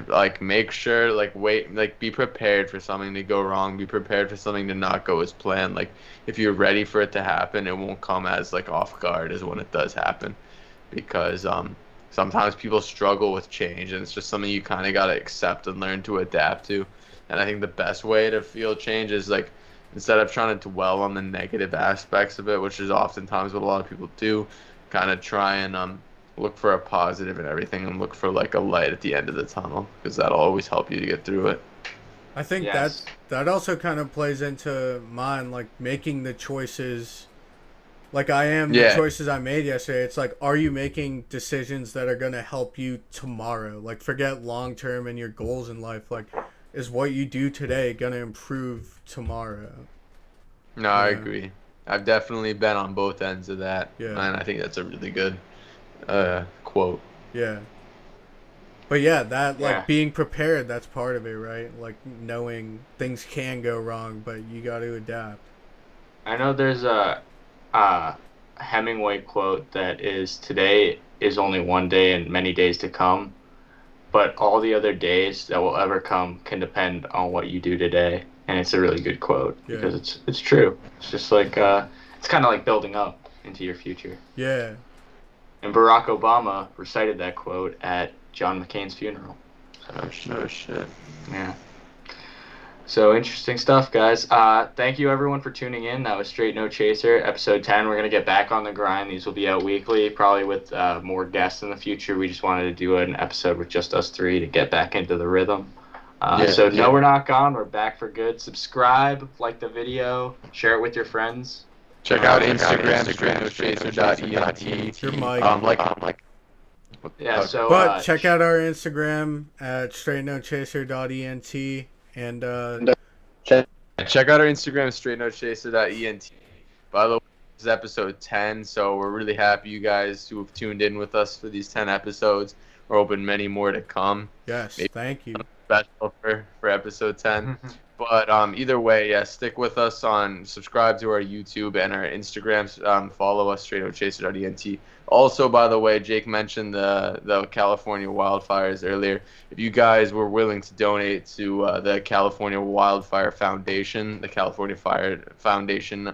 like make sure like wait like be prepared for something to go wrong, be prepared for something to not go as planned. Like if you're ready for it to happen, it won't come as like off guard as when it does happen. Because sometimes people struggle with change and it's just something you kind of got to accept and learn to adapt to. And I think the best way to feel change is like instead of trying to dwell on the negative aspects of it, which is oftentimes what a lot of people do, kind of try and look for a positive in everything and look for like a light at the end of the tunnel because that'll always help you to get through it. I think Yes. that also kind of plays into mine, like making the choices. Like, I am the Yeah. choices I made yesterday. It's like, are you making decisions that are gonna help you tomorrow? Like, forget long term and your goals in life. Like, is what you do today gonna improve tomorrow? No, You I know? agree. I've definitely been on both ends of that, Yeah, and I think that's a really good quote. yeah. But yeah, that, Yeah. like, being prepared, that's part of it, right? Like, knowing things can go wrong, but you got to adapt. I know there's a Hemingway quote that is today is only one day and many days to come, but all the other days that will ever come can depend on what you do today. And it's a really good quote Yeah, because it's true. It's just like it's kind of like building up into your future. yeah. And Barack Obama recited that quote at John McCain's funeral. Oh shit. Yeah. So interesting stuff, guys. Thank you everyone for tuning in. That was Straight No Chaser, episode 10. We're gonna get back on the grind. These will be out weekly, probably with more guests in the future. We just wanted to do an episode with just us three to get back into the rhythm. No, we're not gone. We're back for good. Subscribe, like the video, share it with your friends. Check out Instagram, straightnochaser.ent. Your mic. Yeah, so But check out our Instagram at straightnochaser.ent and check out our Instagram, straightnochaser.ent. By the way, this is episode 10, so we're really happy you guys who have tuned in with us for these 10 episodes. We're hoping many more to come. yes, Maybe thank you. Special for episode 10. But either way, yeah, stick with us subscribe to our YouTube and our Instagrams. Follow us, straightnochaser.ent. Also, by the way, Jake mentioned the California wildfires earlier. If you guys were willing to donate to the California Wildfire Foundation, the California Fire Foundation,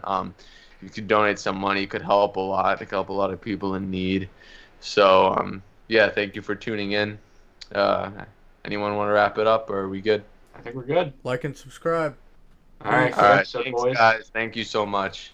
you could donate some money. It could help a lot. It could help a lot of people in need. So, yeah, thank you for tuning in. Anyone want to wrap it up, or are we good? I think we're good. Like and subscribe. All right, All right, so thanks, boys. guys. Thank you so much.